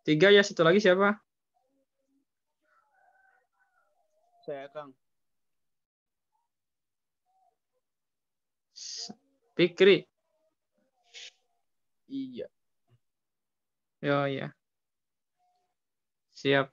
3 ya, satu lagi siapa? Saya, Kang. Fikri. Iya. Oh ya. Siap.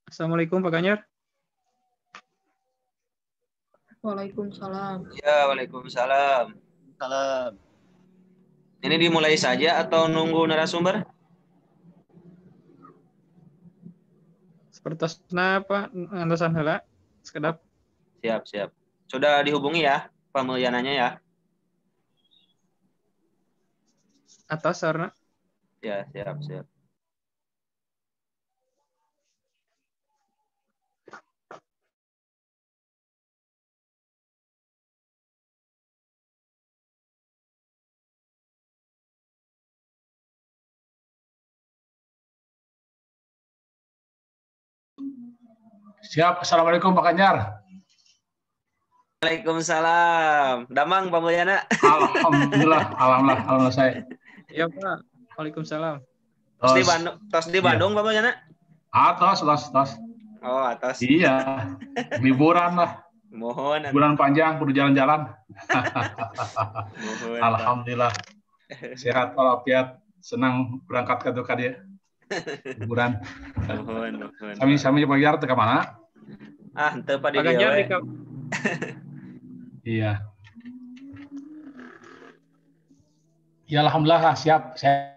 Assalamualaikum Pak Ganjar. Waalaikumsalam. Ya, waalaikumsalam. Salam. Ini dimulai saja atau nunggu narasumber? Sepertinya Pak Antasan heula. Sekedap. Siap, siap. Sudah dihubungi ya, Pak Mulyananya ya? Atas sarana. Ya, siap, siap. Siap. Assalamualaikum Pak Ganjar. Waalaikumsalam. Damang Pak Mulyana. Alhamdulillah saya. Iya Pak. Waalaikumsalam. Tos di Bandung Pak Mulyana? Tos. Oh, atas. Iya. Liburan lah. Mohon. Liburan panjang, kudu jalan-jalan. Mohon. Alhamdulillah. Sehat walafiat. Senang berangkat ke Duka dia. Liburan. Mohon. Sami Pak Ganjar ke mana? Henteu Pak Pak Ganjar di Iya. Ya alhamdulillah siap. Saya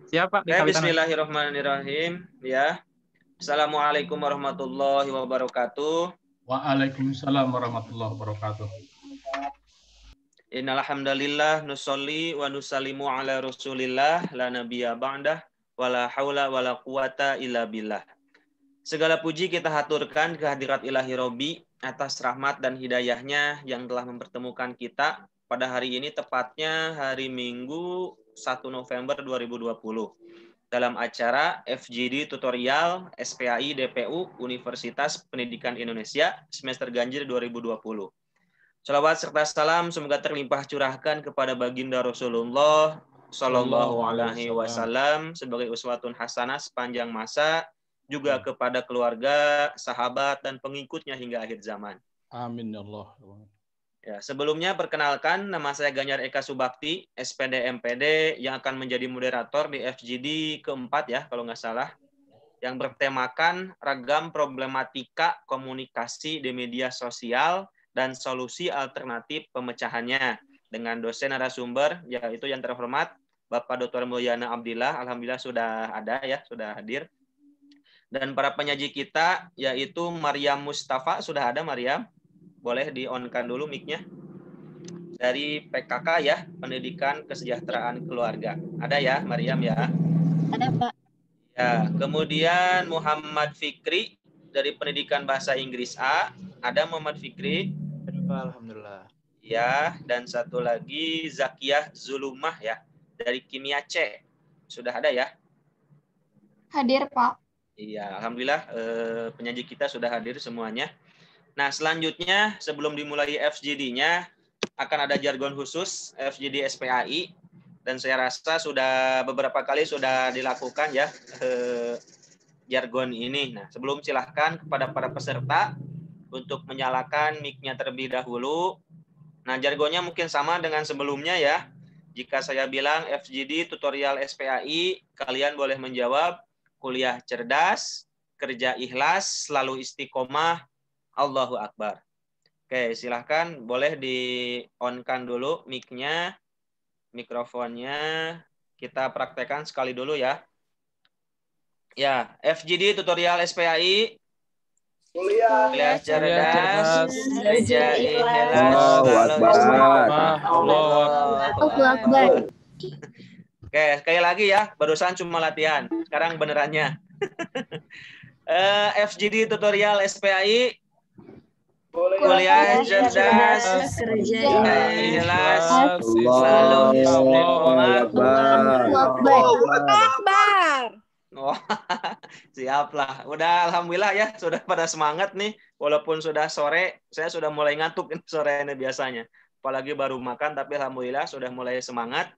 Siapa di Kawitan? Bismillahirrahmanirrahim. Ya. Assalamualaikum warahmatullahi wabarakatuh. Waalaikumsalam warahmatullahi wabarakatuh. Innal hamdalillah nusolli wa nusallimu ala Rasulillah la nabiyya ba'dah wala haula wala quwata illa billah. Segala puji kita haturkan kehadirat Ilahi Robbi atas rahmat dan hidayahnya yang telah mempertemukan kita pada hari ini, tepatnya hari Minggu 1 November 2020 dalam acara FGD Tutorial SPAI DPU Universitas Pendidikan Indonesia semester ganjil 2020. Salawat serta salam semoga terlimpah curahkan kepada baginda Rasulullah Sallallahu Alaihi Wasallam sebagai uswatun hasanah sepanjang masa, juga kepada keluarga, sahabat, dan pengikutnya hingga akhir zaman. Amin ya Allah. Ya, sebelumnya perkenalkan, nama saya Ganjar Eka Subakti, SPD MPD, yang akan menjadi moderator di FGD keempat ya, kalau nggak salah, yang bertemakan ragam problematika komunikasi di media sosial dan solusi alternatif pemecahannya, dengan dosen narasumber, yaitu yang terhormat Bapak Dr. Mulyana Abdillah. Alhamdulillah sudah ada ya, sudah hadir. Dan para penyaji kita, yaitu Maryam Mustafa. Sudah ada Maryam? Boleh di-on-kan dulu mic-nya. Dari PKK ya, Pendidikan Kesejahteraan Keluarga. Ada ya Maryam ya? Ada Pak. Ya, kemudian Muhammad Fikri dari Pendidikan Bahasa Inggris A. Ada Muhammad Fikri? Alhamdulillah. Ya, dan satu lagi Zakiyah Zulumah ya, dari Kimia C. Sudah ada ya? Hadir, Pak. Iya, alhamdulillah penyaji kita sudah hadir semuanya. Nah, selanjutnya sebelum dimulai FGD-nya akan ada jargon khusus FGD SPAI, dan saya rasa sudah beberapa kali sudah dilakukan ya jargon ini. Nah, sebelum silahkan kepada para peserta untuk menyalakan mic-nya terlebih dahulu. Nah, jargonnya mungkin sama dengan sebelumnya ya. Jika saya bilang FGD tutorial SPAI, kalian boleh menjawab kuliah cerdas, kerja ikhlas, selalu istiqomah, Allahu Akbar. Oke, silahkan boleh di-on-kan dulu mic-nya, mikrofonnya. Kita praktekkan sekali dulu ya. Ya, FGD tutorial SPAI. Kuliah cerdas, kerja ikhlas, selalu istiqomah, Allahu Akbar. Oke, sekali lagi ya, barusan cuma latihan. Sekarang benerannya. FGD tutorial SPAI. Kuliah cerdas, kerja ikhlas, selalu istiqomah. Oh, siap lah. Udah alhamdulillah ya, sudah pada semangat nih. Walaupun sudah sore, saya sudah mulai ngantuk sore ini biasanya. Apalagi baru makan, tapi alhamdulillah sudah mulai semangat.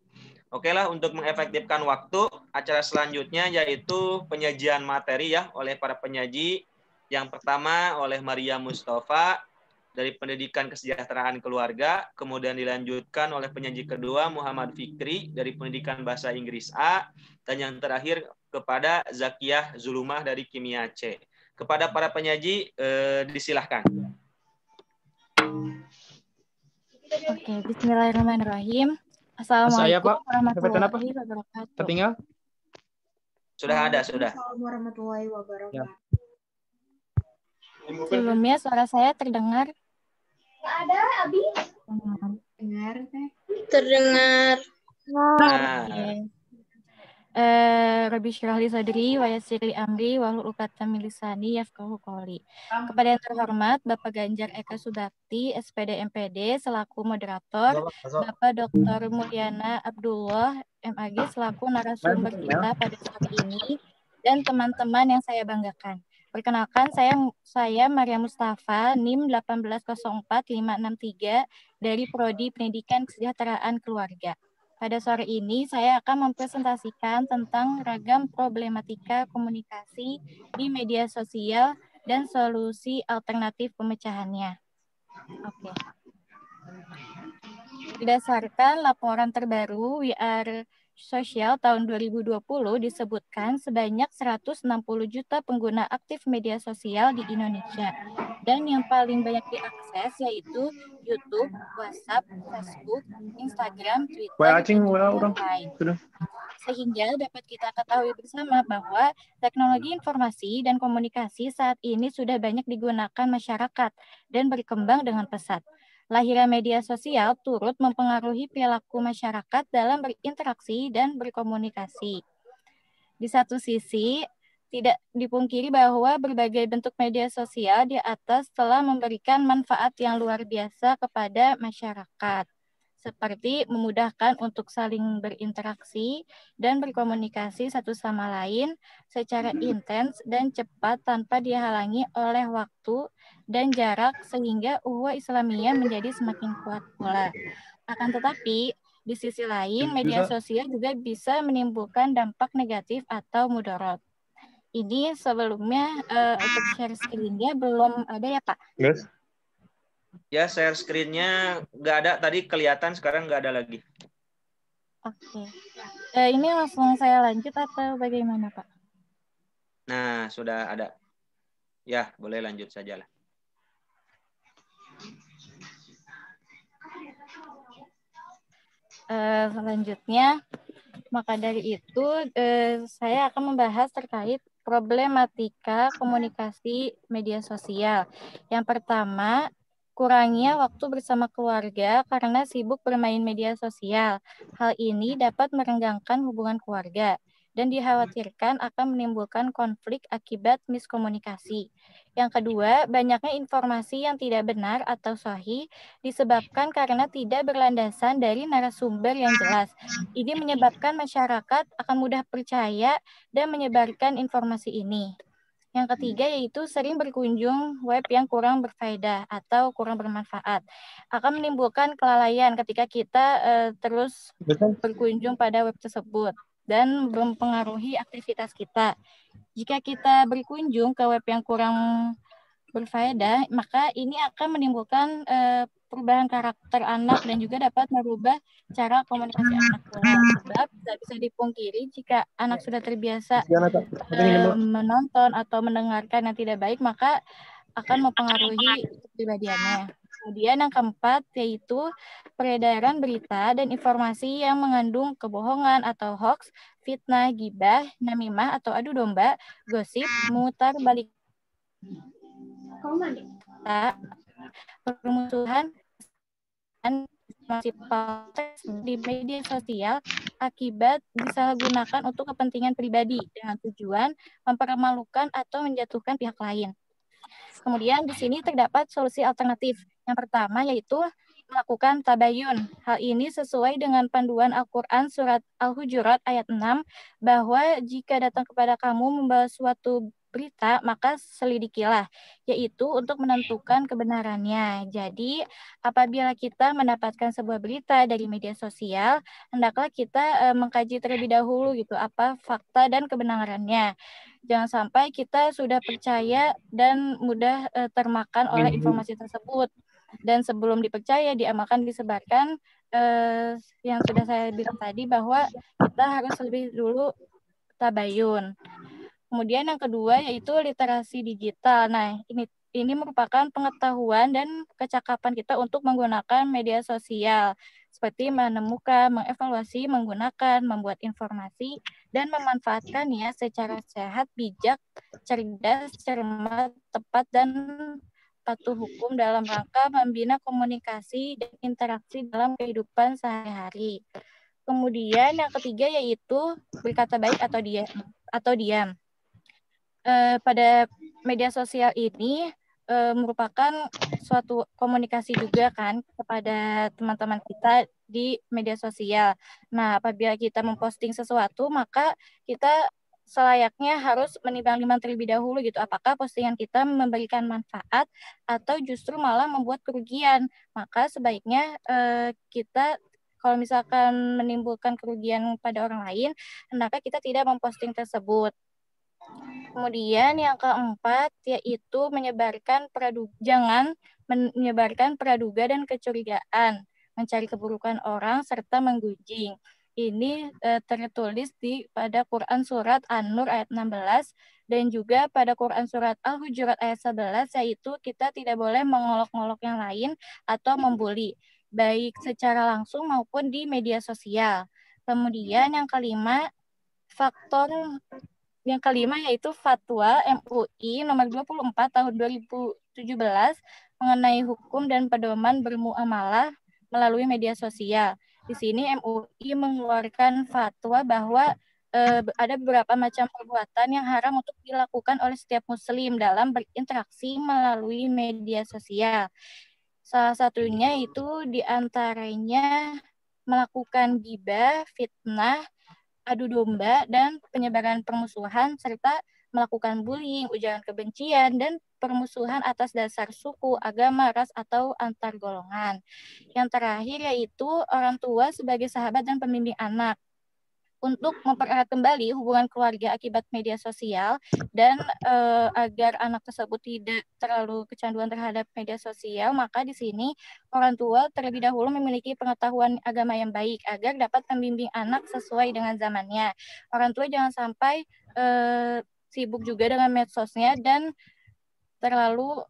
Oke lah, untuk mengefektifkan waktu, acara selanjutnya yaitu penyajian materi ya oleh para penyaji. Yang pertama oleh Maryam Mustafa dari Pendidikan Kesejahteraan Keluarga, kemudian dilanjutkan oleh penyaji kedua Muhammad Fikri dari Pendidikan Bahasa Inggris A, dan yang terakhir kepada Zakiyah Zulumah dari Kimia C. Kepada para penyaji, disilahkan. Oke, bismillahirrahmanirrahim. Saya, Assalamualaikum Pak. warahmatullahi wabarakatuh. Tertinggal? Sudah ada, sudah. Assalamualaikum warahmatullahi wabarakatuh. Sebelumnya suara saya terdengar? Ada, Abi. Dengar, teh. Terdengar. Nah, Oke. Rabbi syrah li sadri wa yassir li amri wahlul 'uqdatam min lisani yafqahu qawli. Kepada yang terhormat Bapak Ganjar Eka Subakti, SPD MPD selaku moderator, Bapak Dr. Mulyana Abdullah MAG selaku narasumber kita pada saat ini, dan teman-teman yang saya banggakan. Perkenalkan, saya Maryam Mustafa, NIM 1804563 dari Prodi Pendidikan Kesejahteraan Keluarga. Pada sore ini, saya akan mempresentasikan tentang ragam problematika komunikasi di media sosial dan solusi alternatif pemecahannya. Oke. Berdasarkan laporan terbaru WR Sosial tahun 2020 disebutkan sebanyak 160 juta pengguna aktif media sosial di Indonesia. Dan yang paling banyak diakses yaitu YouTube, WhatsApp, Facebook, Instagram, Twitter, dan lain. Sehingga dapat kita ketahui bersama bahwa teknologi informasi dan komunikasi saat ini sudah banyak digunakan masyarakat dan berkembang dengan pesat. Lahirnya media sosial turut mempengaruhi perilaku masyarakat dalam berinteraksi dan berkomunikasi. Di satu sisi, tidak dipungkiri bahwa berbagai bentuk media sosial di atas telah memberikan manfaat yang luar biasa kepada masyarakat, seperti memudahkan untuk saling berinteraksi dan berkomunikasi satu sama lain secara intens dan cepat tanpa dihalangi oleh waktu dan jarak, sehingga ukhuwah Islamiyah menjadi semakin kuat pula. Akan tetapi, di sisi lain, media sosial juga bisa menimbulkan dampak negatif atau mudarat. Ini sebelumnya untuk share screen-nya belum ada ya, Pak? Yes. Ya, share screen-nya nggak ada. Tadi kelihatan, sekarang nggak ada lagi. Oke. Ini langsung saya lanjut atau bagaimana, Pak? Nah, sudah ada. Ya, boleh lanjut saja lah. Selanjutnya, maka dari itu saya akan membahas terkait problematika komunikasi media sosial. Yang pertama, kurangnya waktu bersama keluarga karena sibuk bermain media sosial. Hal ini dapat merenggangkan hubungan keluarga dan dikhawatirkan akan menimbulkan konflik akibat miskomunikasi. Yang kedua, banyaknya informasi yang tidak benar atau sahih disebabkan karena tidak berlandasan dari narasumber yang jelas. Ini menyebabkan masyarakat akan mudah percaya dan menyebarkan informasi ini. Yang ketiga yaitu sering berkunjung web yang kurang berfaedah atau kurang bermanfaat. Akan menimbulkan kelalaian ketika kita terus berkunjung pada web tersebut dan mempengaruhi aktivitas kita. Jika kita berkunjung ke web yang kurang berfaedah, maka ini akan menimbulkan perubahan karakter anak dan juga dapat merubah cara komunikasi anak pula. Sebab tidak bisa dipungkiri jika anak sudah terbiasa menonton atau mendengarkan yang tidak baik, maka akan mempengaruhi kepribadiannya. Kemudian yang keempat yaitu peredaran berita dan informasi yang mengandung kebohongan atau hoax, fitnah, gibah, namimah atau adu domba, gosip, mutar balik permusuhan dan informasi palsu di media sosial akibat disalahgunakan untuk kepentingan pribadi dengan tujuan mempermalukan atau menjatuhkan pihak lain. Kemudian di sini terdapat solusi alternatif. Yang pertama yaitu melakukan tabayun. Hal ini sesuai dengan panduan Al-Quran surat Al-Hujurat ayat 6 bahwa jika datang kepada kamu membawa suatu berita, maka selidikilah, yaitu untuk menentukan kebenarannya. Jadi, apabila kita mendapatkan sebuah berita dari media sosial, hendaklah kita mengkaji terlebih dahulu gitu apa fakta dan kebenarannya. Jangan sampai kita sudah percaya dan mudah termakan oleh informasi tersebut. Dan sebelum dipercaya, diamalkan, disebarkan, yang sudah saya bilang tadi bahwa kita harus lebih dulu tabayun. Kemudian yang kedua yaitu literasi digital. Nah, ini merupakan pengetahuan dan kecakapan kita untuk menggunakan media sosial, seperti menemukan, mengevaluasi, menggunakan, membuat informasi, dan memanfaatkannya secara sehat, bijak, cerdas, cermat, tepat, dan patuh hukum dalam rangka membina komunikasi dan interaksi dalam kehidupan sehari-hari. Kemudian yang ketiga yaitu berkata baik atau diam. Pada media sosial ini merupakan suatu komunikasi juga kan kepada teman-teman kita di media sosial. Nah, apabila kita memposting sesuatu, maka kita selayaknya harus menimbang-nimbang terlebih dahulu gitu. Apakah postingan kita memberikan manfaat atau justru malah membuat kerugian. Maka sebaiknya kita kalau misalkan menimbulkan kerugian pada orang lain, hendaknya kita tidak memposting tersebut. Kemudian yang keempat yaitu jangan menyebarkan praduga dan kecurigaan, mencari keburukan orang serta menggunjing. Ini tertulis pada Quran surat An-Nur ayat 16 dan juga pada Quran surat Al-Hujurat ayat 11 yaitu kita tidak boleh mengolok-ngolok yang lain atau membuli, baik secara langsung maupun di media sosial. Kemudian yang kelima yaitu Fatwa MUI nomor 24 tahun 2017 mengenai hukum dan pedoman bermuamalah melalui media sosial. Di sini MUI mengeluarkan fatwa bahwa ada beberapa macam perbuatan yang haram untuk dilakukan oleh setiap muslim dalam berinteraksi melalui media sosial. Salah satunya itu diantaranya melakukan ghibah, fitnah, adu domba, dan penyebaran permusuhan, serta melakukan bullying, ujaran kebencian, dan permusuhan atas dasar suku, agama, ras, atau antar golongan. Yang terakhir yaitu orang tua sebagai sahabat dan pembimbing anak. Untuk mempererat kembali hubungan keluarga akibat media sosial dan agar anak tersebut tidak terlalu kecanduan terhadap media sosial, maka di sini orang tua terlebih dahulu memiliki pengetahuan agama yang baik agar dapat membimbing anak sesuai dengan zamannya. Orang tua jangan sampai sibuk juga dengan medsosnya dan terlalu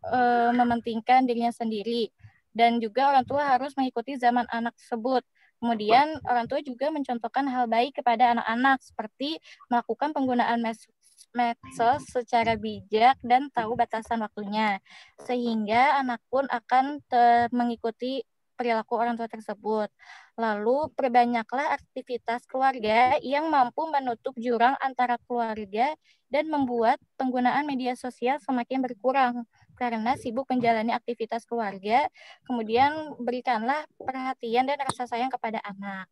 mementingkan dirinya sendiri. Dan juga orang tua harus mengikuti zaman anak tersebut. Kemudian orang tua juga mencontohkan hal baik kepada anak-anak seperti melakukan penggunaan medsos secara bijak dan tahu batasan waktunya. Sehingga anak pun akan mengikuti perilaku orang tua tersebut. Lalu perbanyaklah aktivitas keluarga yang mampu menutup jurang antara keluarga dan membuat penggunaan media sosial semakin berkurang karena sibuk menjalani aktivitas keluarga. Kemudian berikanlah perhatian dan rasa sayang kepada anak.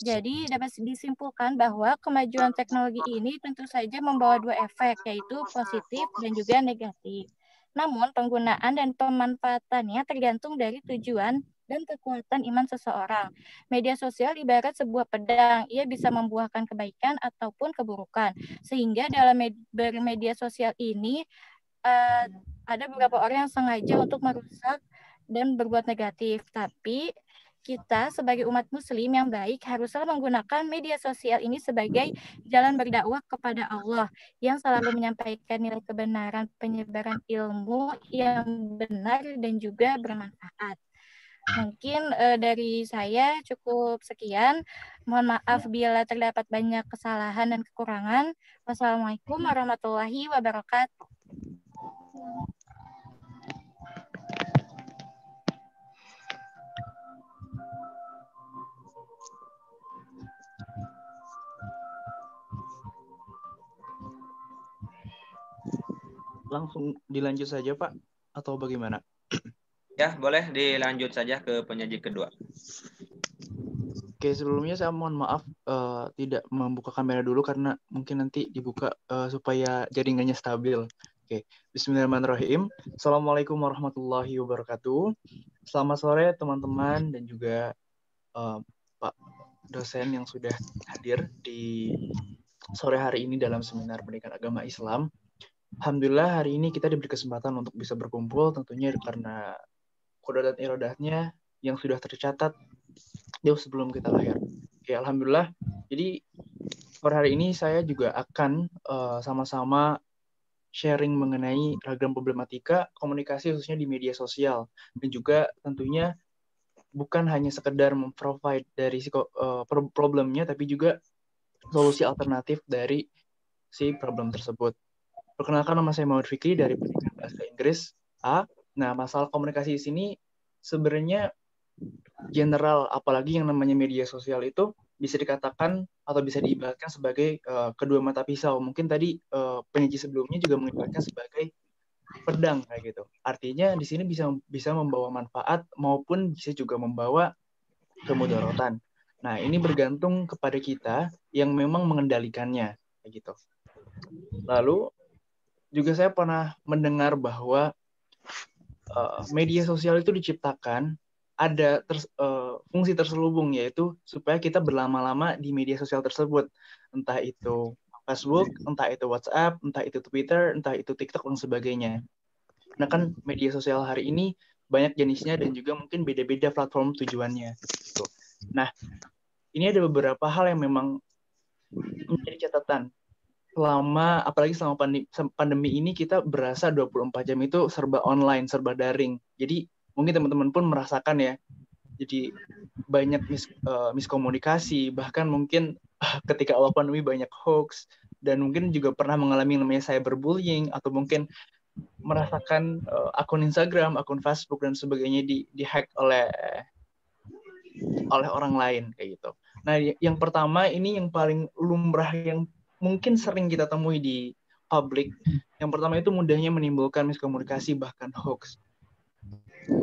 Jadi dapat disimpulkan bahwa kemajuan teknologi ini tentu saja membawa dua efek, yaitu positif dan juga negatif. Namun penggunaan dan pemanfaatannya tergantung dari tujuan dan kekuatan iman seseorang. Media sosial ibarat sebuah pedang, ia bisa membuahkan kebaikan ataupun keburukan. Sehingga dalam bermedia sosial ini ada beberapa orang yang sengaja untuk merusak dan berbuat negatif. Tapi kita sebagai umat muslim yang baik haruslah menggunakan media sosial ini sebagai jalan berdakwah kepada Allah yang selalu menyampaikan nilai kebenaran, penyebaran ilmu yang benar dan juga bermanfaat. Mungkin dari saya cukup sekian. Mohon maaf bila terdapat banyak kesalahan dan kekurangan. Wassalamualaikum warahmatullahi wabarakatuh. Langsung dilanjut saja, Pak, atau bagaimana? Ya, boleh dilanjut saja ke penyaji kedua. Oke, sebelumnya saya mohon maaf tidak membuka kamera dulu karena mungkin nanti dibuka supaya jaringannya stabil. Oke, bismillahirrahmanirrahim. Assalamualaikum warahmatullahi wabarakatuh. Selamat sore teman-teman dan juga Pak dosen yang sudah hadir di sore hari ini dalam seminar pendidikan agama Islam. Alhamdulillah hari ini kita diberi kesempatan untuk bisa berkumpul tentunya karena qada dan iradatnya yang sudah tercatat jauh sebelum kita lahir. Oke, alhamdulillah. Jadi sore hari ini saya juga akan sama-sama sharing mengenai ragam problematika komunikasi khususnya di media sosial dan juga tentunya bukan hanya sekedar memprovide dari problemnya tapi juga solusi alternatif dari si problem tersebut. Perkenalkan, nama saya Muhammad Fikri dari Pendidikan Bahasa Inggris A. Nah, masalah komunikasi di sini sebenarnya general, apalagi yang namanya media sosial itu bisa dikatakan atau bisa diibaratkan sebagai kedua mata pisau. Mungkin tadi penyaji sebelumnya juga mengibaratkan sebagai pedang kayak gitu. Artinya di sini bisa membawa manfaat maupun bisa juga membawa kemudaratan. Nah, ini bergantung kepada kita yang memang mengendalikannya kayak gitu. Lalu juga saya pernah mendengar bahwa media sosial itu diciptakan ada fungsi terselubung, yaitu supaya kita berlama-lama di media sosial tersebut. Entah itu Facebook, entah itu WhatsApp, entah itu Twitter, entah itu TikTok, dan sebagainya. Nah kan media sosial hari ini banyak jenisnya dan juga mungkin beda-beda platform tujuannya. Gitu. Nah, ini ada beberapa hal yang memang menjadi catatan. Apalagi selama pandemi ini kita berasa 24 jam itu serba online, serba daring. Jadi mungkin teman-teman pun merasakan ya. Jadi banyak miskomunikasi, bahkan mungkin ketika awal pandemi banyak hoax, dan mungkin juga pernah mengalami namanya cyberbullying, atau mungkin merasakan akun Instagram, akun Facebook dan sebagainya dihack oleh orang lain kayak gitu. Nah, yang pertama ini yang paling lumrah yang mungkin sering kita temui di publik. Yang pertama itu mudahnya menimbulkan miskomunikasi bahkan hoax.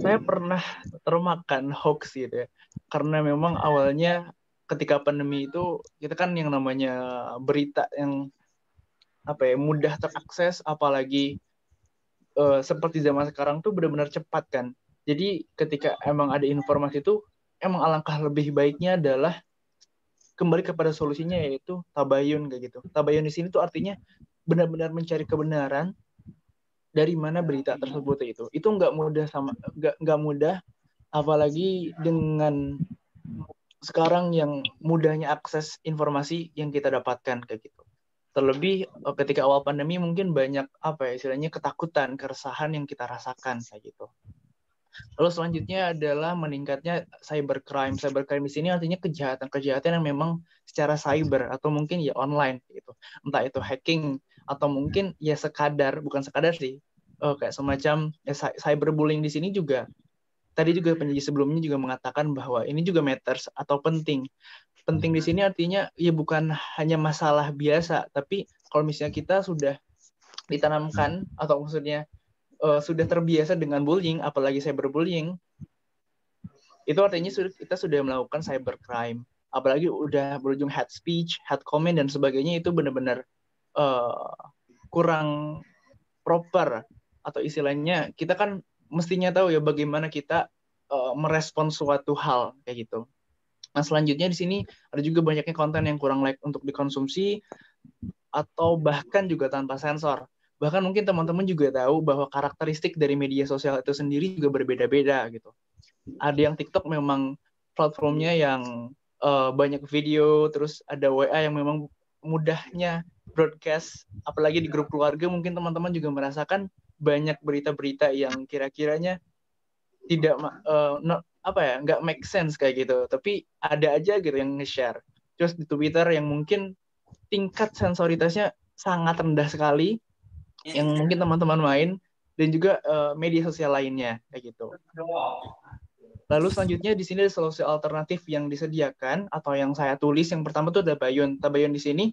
Saya pernah termakan hoax gitu ya. Karena memang awalnya ketika pandemi itu kita kan yang namanya berita yang mudah terakses, apalagi seperti zaman sekarang tuh benar-benar cepat kan. Jadi ketika emang ada informasi itu, emang alangkah lebih baiknya adalah kembali kepada solusinya, yaitu tabayun kayak gitu. Tabayun di sini tuh artinya benar-benar mencari kebenaran dari mana berita tersebut itu. Itu nggak mudah, apalagi dengan sekarang yang mudahnya akses informasi yang kita dapatkan kayak gitu. Terlebih ketika awal pandemi mungkin banyak istilahnya ketakutan, keresahan yang kita rasakan kayak gitu. Lalu selanjutnya adalah meningkatnya cybercrime. Cybercrime di sini artinya kejahatan yang memang secara cyber atau mungkin ya online gitu. Entah itu hacking atau mungkin ya bukan sekadar sih, kayak semacam cyberbullying di sini juga. Tadi juga penyaji sebelumnya juga mengatakan bahwa ini juga matters atau penting. Penting di sini artinya ya bukan hanya masalah biasa, tapi kalau misalnya kita sudah ditanamkan atau maksudnya sudah terbiasa dengan bullying, apalagi cyberbullying, itu artinya kita sudah melakukan cybercrime. Apalagi udah berujung hate speech, hate comment dan sebagainya, itu benar-benar kurang proper, atau istilahnya kita kan mestinya tahu ya bagaimana kita merespon suatu hal kayak gitu. Nah, selanjutnya di sini ada juga banyaknya konten yang kurang layak untuk dikonsumsi atau bahkan juga tanpa sensor. Bahkan mungkin teman-teman juga tahu bahwa karakteristik dari media sosial itu sendiri juga berbeda-beda gitu. Ada yang TikTok memang platformnya yang banyak video, terus ada WA yang memang mudahnya broadcast, apalagi di grup keluarga mungkin teman-teman juga merasakan banyak berita-berita yang kira-kiranya tidak nggak make sense kayak gitu, tapi ada aja gitu yang nge-share. Terus di Twitter yang mungkin tingkat sensoritasnya sangat rendah sekali, yang mungkin teman-teman main, dan juga media sosial lainnya kayak gitu. Lalu selanjutnya di sini ada solusi alternatif yang disediakan atau yang saya tulis. Yang pertama itu ada tabayun. Tabayun di sini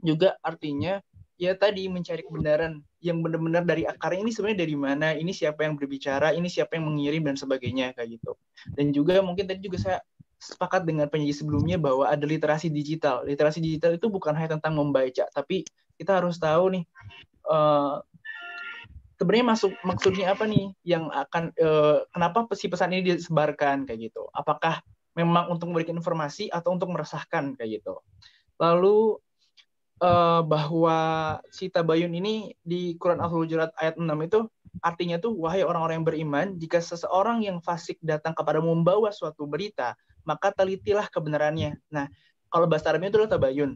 juga artinya ya tadi mencari kebenaran yang benar-benar dari akarnya, ini sebenarnya dari mana, ini siapa yang berbicara, ini siapa yang mengirim dan sebagainya kayak gitu. Dan juga mungkin tadi juga saya sepakat dengan penyaji sebelumnya bahwa ada literasi digital. Literasi digital itu bukan hanya tentang membaca, tapi kita harus tahu nih sebenarnya maksudnya apa nih yang akan kenapa si pesan ini disebarkan kayak gitu. Apakah memang untuk memberikan informasi atau untuk meresahkan kayak gitu. Lalu bahwa si tabayun ini di Quran Al-Hujurat ayat 6 itu artinya tuh, wahai orang-orang yang beriman, jika seseorang yang fasik datang kepadamu membawa suatu berita, maka telitilah kebenarannya. Nah, kalau bahasa Arabnya itu adalah tabayun,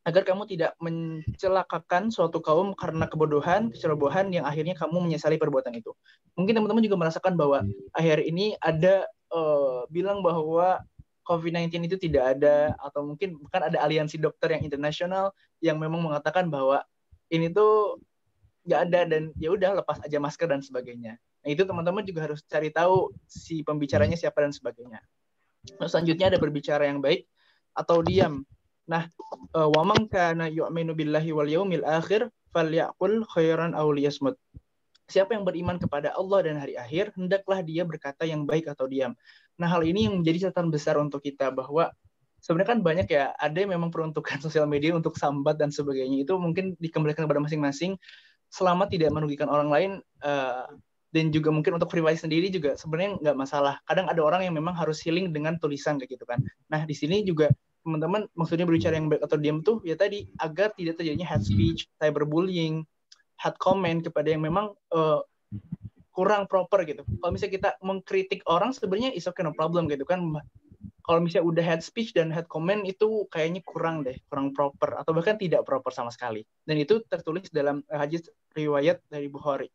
agar kamu tidak mencelakakan suatu kaum karena kecerobohan yang akhirnya kamu menyesali perbuatan itu. Mungkin teman-teman juga merasakan bahwa akhir ini ada bilang bahwa COVID-19 itu tidak ada, atau mungkin bahkan ada aliansi dokter yang internasional yang memang mengatakan bahwa ini tuh nggak ada dan ya udah lepas aja masker dan sebagainya. Nah, itu teman-teman juga harus cari tahu si pembicaranya siapa dan sebagainya. Nah, selanjutnya ada berbicara yang baik atau diam. Nah, wa man kana yu'minu billahi wal yaumil akhir falyaqul khairan aw liyasmut. Siapa yang beriman kepada Allah dan hari akhir, hendaklah dia berkata yang baik atau diam. Nah, hal ini yang menjadi catatan besar untuk kita, bahwa sebenarnya kan banyak ya, ada yang memang peruntukan sosial media untuk sambat dan sebagainya, itu mungkin dikembalikan kepada masing-masing selama tidak merugikan orang lain, dan juga mungkin untuk privasi sendiri juga sebenarnya nggak masalah. Kadang ada orang yang memang harus healing dengan tulisan kayak gitu kan. Nah, di sini juga teman-teman maksudnya berbicara yang baik atau diam tuh ya tadi, agar tidak terjadinya hate speech, cyberbullying, hate comment kepada yang memang kurang proper gitu. Kalau misalnya kita mengkritik orang sebenarnya is okay, no problem gitu kan. Kalau misalnya udah hate speech dan hate comment itu kayaknya kurang proper atau bahkan tidak proper sama sekali. Dan itu tertulis dalam hadis riwayat dari Bukhari.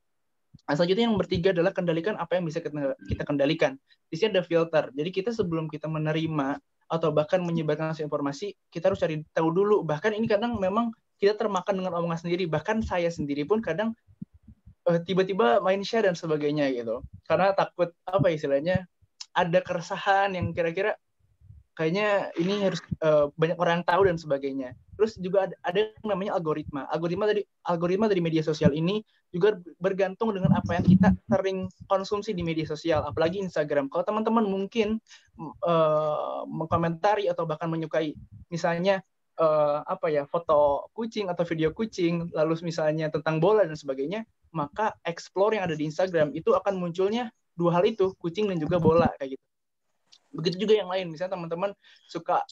Nah, selanjutnya yang bertiga adalah kendalikan apa yang bisa kita kendalikan. Di sini ada filter. Jadi kita sebelum kita menerima atau bahkan menyebarkan informasi, kita harus cari tahu dulu. Bahkan ini kadang memang kita termakan dengan omongan sendiri. Bahkan saya sendiri pun kadang tiba-tiba main share dan sebagainya gitu. Karena takut apa istilahnya ada keresahan yang kira-kira kayaknya ini harus banyak orang tahu dan sebagainya. Terus juga ada yang namanya algoritma. Algoritma dari media sosial ini juga bergantung dengan apa yang kita sering konsumsi di media sosial, apalagi Instagram. Kalau teman-teman mungkin mengkomentari atau bahkan menyukai misalnya foto kucing atau video kucing, lalu misalnya tentang bola dan sebagainya, maka explore yang ada di Instagram itu akan munculnya dua hal itu, kucing dan juga bola kayak gitu. Begitu juga yang lain, misalnya teman-teman suka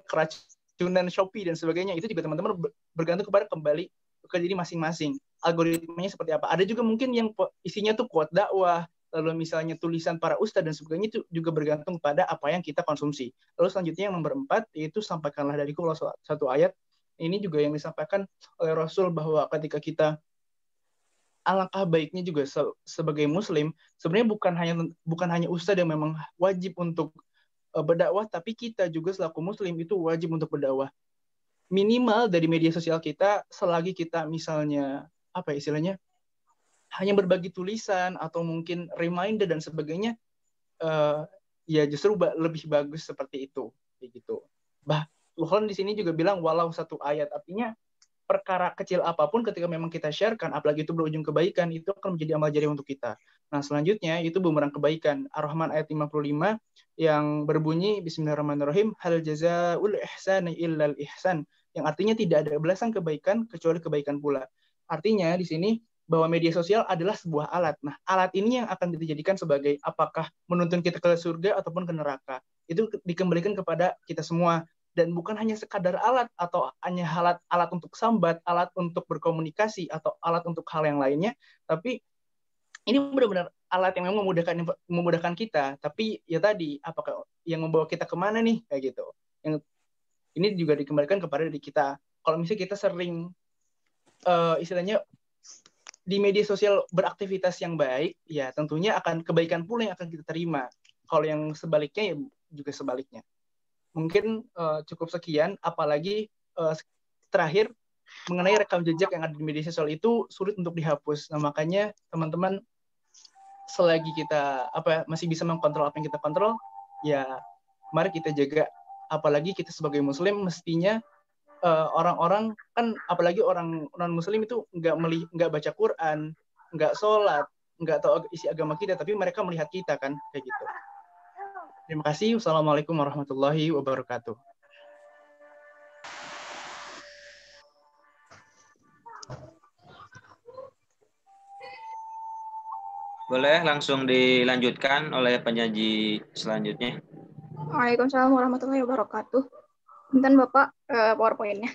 keracunan Shopee dan sebagainya, itu juga teman-teman bergantung kepada kembali ke diri masing-masing. Algoritmanya seperti apa? Ada juga mungkin yang isinya tuh quote dakwah, lalu misalnya tulisan para ustadz dan sebagainya, itu juga bergantung pada apa yang kita konsumsi. Lalu selanjutnya yang nomor 4, yaitu sampaikanlah dariku satu ayat. Ini juga yang disampaikan oleh Rasul bahwa ketika kita alangkah baiknya juga sebagai muslim, sebenarnya bukan hanya ustadz yang memang wajib untuk berdakwah, tapi kita juga selaku muslim itu wajib untuk berdakwah. Minimal dari media sosial kita, selagi kita misalnya hanya berbagi tulisan atau mungkin reminder dan sebagainya, ya justru lebih bagus seperti itu, gitu. Bahkan di sini juga bilang walau satu ayat, artinya perkara kecil apapun ketika memang kita sharekan, apalagi itu berujung kebaikan, itu akan menjadi amal jariah untuk kita. Nah, selanjutnya itu bumerang kebaikan. Ar-Rahman ayat 55 yang berbunyi Bismillahirrahmanirrahim, hal jazaa'ul ihsani illal ihsan, yang artinya tidak ada balasan kebaikan kecuali kebaikan pula. Artinya di sini bahwa media sosial adalah sebuah alat. Nah, alat ini yang akan dijadikan sebagai apakah menuntun kita ke surga ataupun ke neraka. Itu dikembalikan kepada kita semua. Dan bukan hanya sekadar alat atau hanya alat untuk sambat, alat untuk berkomunikasi, atau alat untuk hal yang lainnya, tapi ini benar-benar alat yang memang memudahkan kita. Tapi ya tadi, apakah yang membawa kita kemana nih, kayak gitu. Yang ini juga dikembalikan kepada diri kita. Kalau misalnya kita sering istilahnya di media sosial beraktivitas yang baik, ya tentunya akan kebaikan pula yang akan kita terima. Kalau yang sebaliknya ya juga sebaliknya. Mungkin cukup sekian, apalagi terakhir mengenai rekam jejak yang ada di media sosial itu sulit untuk dihapus. Nah, makanya teman-teman selagi kita masih bisa mengkontrol apa yang kita kontrol, ya mari kita jaga. Apalagi kita sebagai muslim mestinya orang-orang kan, apalagi orang non-muslim itu nggak baca Quran, nggak sholat, nggak tahu isi agama kita, tapi mereka melihat kita kan, kayak gitu. Terima kasih. Wassalamualaikum warahmatullahi wabarakatuh. Boleh langsung dilanjutkan oleh penyaji selanjutnya. Waalaikumsalam warahmatullahi wabarakatuh. Bentar Bapak, PowerPoint-nya.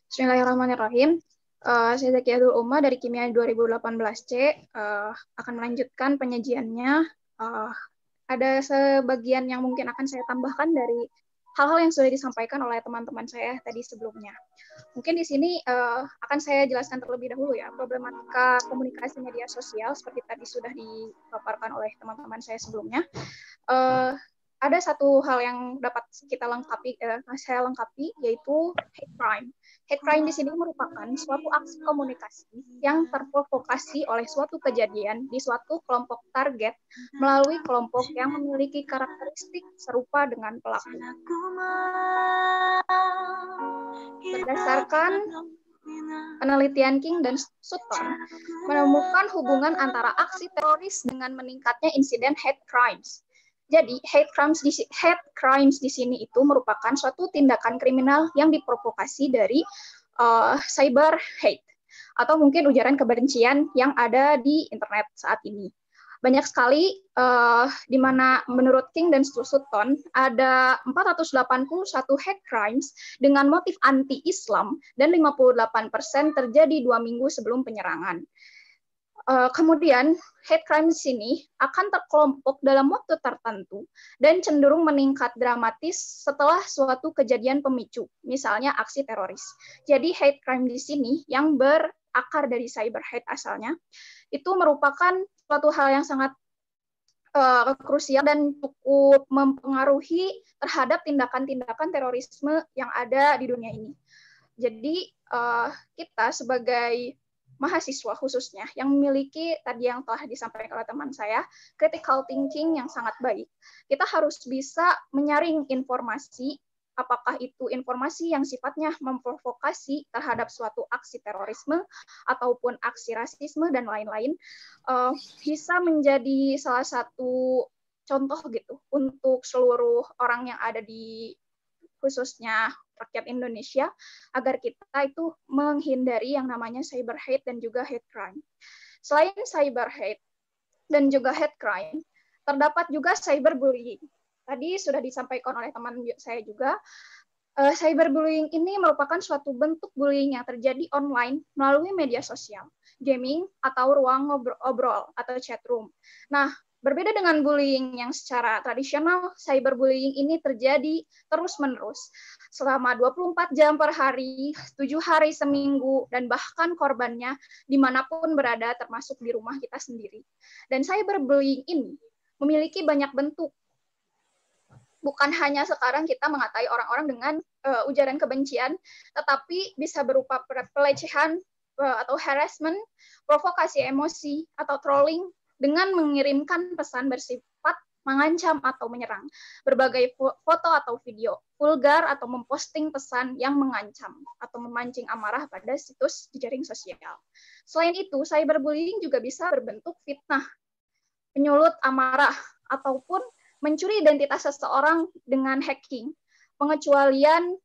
Bismillahirrahmanirrahim. Saya Zakiatul Umma dari Kimia 2018C akan melanjutkan penyajiannya. Ada sebagian yang mungkin akan saya tambahkan dari hal-hal yang sudah disampaikan oleh teman-teman saya tadi sebelumnya. Mungkin di sini akan saya jelaskan terlebih dahulu ya, problematika komunikasi media sosial seperti tadi sudah dipaparkan oleh teman-teman saya sebelumnya. Ada satu hal yang dapat saya lengkapi, yaitu hate crime. Hate crime di sini merupakan suatu aksi komunikasi yang terprovokasi oleh suatu kejadian di suatu kelompok target melalui kelompok yang memiliki karakteristik serupa dengan pelaku. Berdasarkan penelitian King dan Sutton menemukan hubungan antara aksi teroris dengan meningkatnya insiden hate crimes. Jadi, hate crimes di sini itu merupakan suatu tindakan kriminal yang diprovokasi dari cyber hate atau mungkin ujaran kebencian yang ada di internet saat ini. Banyak sekali di mana menurut King dan Sutton ada 481 hate crimes dengan motif anti-Islam dan 58% terjadi 2 minggu sebelum penyerangan. Kemudian hate crime di sini akan terkelompok dalam waktu tertentu dan cenderung meningkat dramatis setelah suatu kejadian pemicu, misalnya aksi teroris. Jadi hate crime di sini yang akar dari cyber hate asalnya, itu merupakan suatu hal yang sangat krusial dan cukup mempengaruhi terhadap tindakan-tindakan terorisme yang ada di dunia ini. Jadi kita sebagai mahasiswa khususnya yang memiliki tadi yang telah disampaikan oleh teman saya, critical thinking yang sangat baik, kita harus bisa menyaring informasi, apakah itu informasi yang sifatnya memprovokasi terhadap suatu aksi terorisme ataupun aksi rasisme dan lain-lain, bisa menjadi salah satu contoh gitu untuk seluruh orang yang ada di khususnya rakyat Indonesia, agar kita itu menghindari yang namanya cyber hate dan juga hate crime. Selain cyber hate dan juga hate crime, terdapat juga cyberbullying. Tadi sudah disampaikan oleh teman saya juga, cyberbullying ini merupakan suatu bentuk bullying yang terjadi online melalui media sosial, gaming, atau ruang ngobrol atau chat room. Nah, berbeda dengan bullying yang secara tradisional, cyberbullying ini terjadi terus-menerus selama 24 jam per hari, 7 hari seminggu, dan bahkan korbannya dimanapun berada, termasuk di rumah kita sendiri. Dan cyberbullying ini memiliki banyak bentuk. Bukan hanya sekarang kita mengatai orang-orang dengan ujaran kebencian, tetapi bisa berupa pelecehan atau harassment, provokasi emosi, atau trolling, dengan mengirimkan pesan bersifat mengancam atau menyerang, berbagai foto atau video vulgar, atau memposting pesan yang mengancam atau memancing amarah pada situs jejaring sosial. Selain itu, cyberbullying juga bisa berbentuk fitnah, penyulut amarah, ataupun mencuri identitas seseorang dengan hacking, pengecualian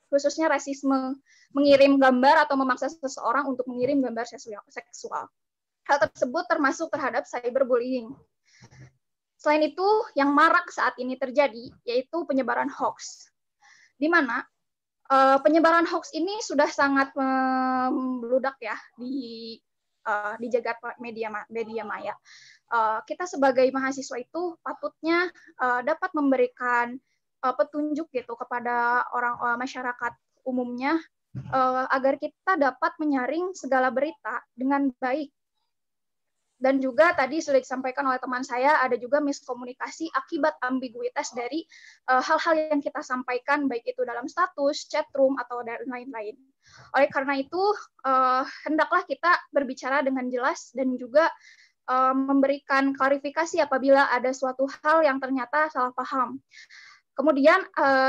khususnya rasisme, mengirim gambar atau memaksa seseorang untuk mengirim gambar seksual. Hal tersebut termasuk terhadap cyberbullying. Selain itu, yang marak saat ini terjadi yaitu penyebaran hoax, di mana penyebaran hoax ini sudah sangat membludak ya di jagat media maya. Kita sebagai mahasiswa itu patutnya dapat memberikan petunjuk gitu kepada orang masyarakat umumnya, agar kita dapat menyaring segala berita dengan baik. Dan juga tadi sudah disampaikan oleh teman saya, ada juga miskomunikasi akibat ambiguitas dari hal-hal yang kita sampaikan, baik itu dalam status, chat room, atau dan lain-lain. Oleh karena itu, hendaklah kita berbicara dengan jelas dan juga memberikan klarifikasi apabila ada suatu hal yang ternyata salah paham. Kemudian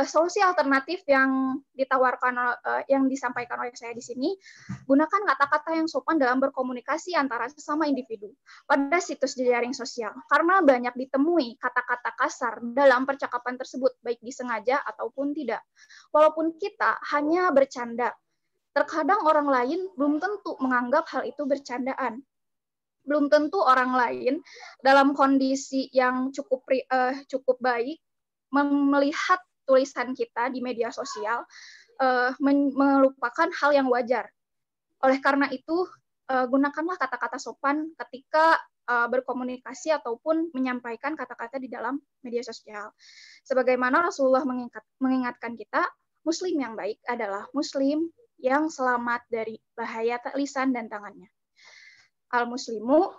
solusi alternatif yang ditawarkan, yang disampaikan oleh saya di sini, gunakan kata-kata yang sopan dalam berkomunikasi antara sesama individu pada situs jejaring sosial, karena banyak ditemui kata-kata kasar dalam percakapan tersebut, baik disengaja ataupun tidak. Walaupun kita hanya bercanda, terkadang orang lain belum tentu menganggap hal itu bercandaan. Belum tentu orang lain dalam kondisi yang cukup baik melihat tulisan kita di media sosial melupakan hal yang wajar. Oleh karena itu, gunakanlah kata-kata sopan ketika berkomunikasi ataupun menyampaikan kata-kata di dalam media sosial. Sebagaimana Rasulullah mengingatkan kita, Muslim yang baik adalah Muslim yang selamat dari bahaya lisan dan tangannya. Al-Muslimu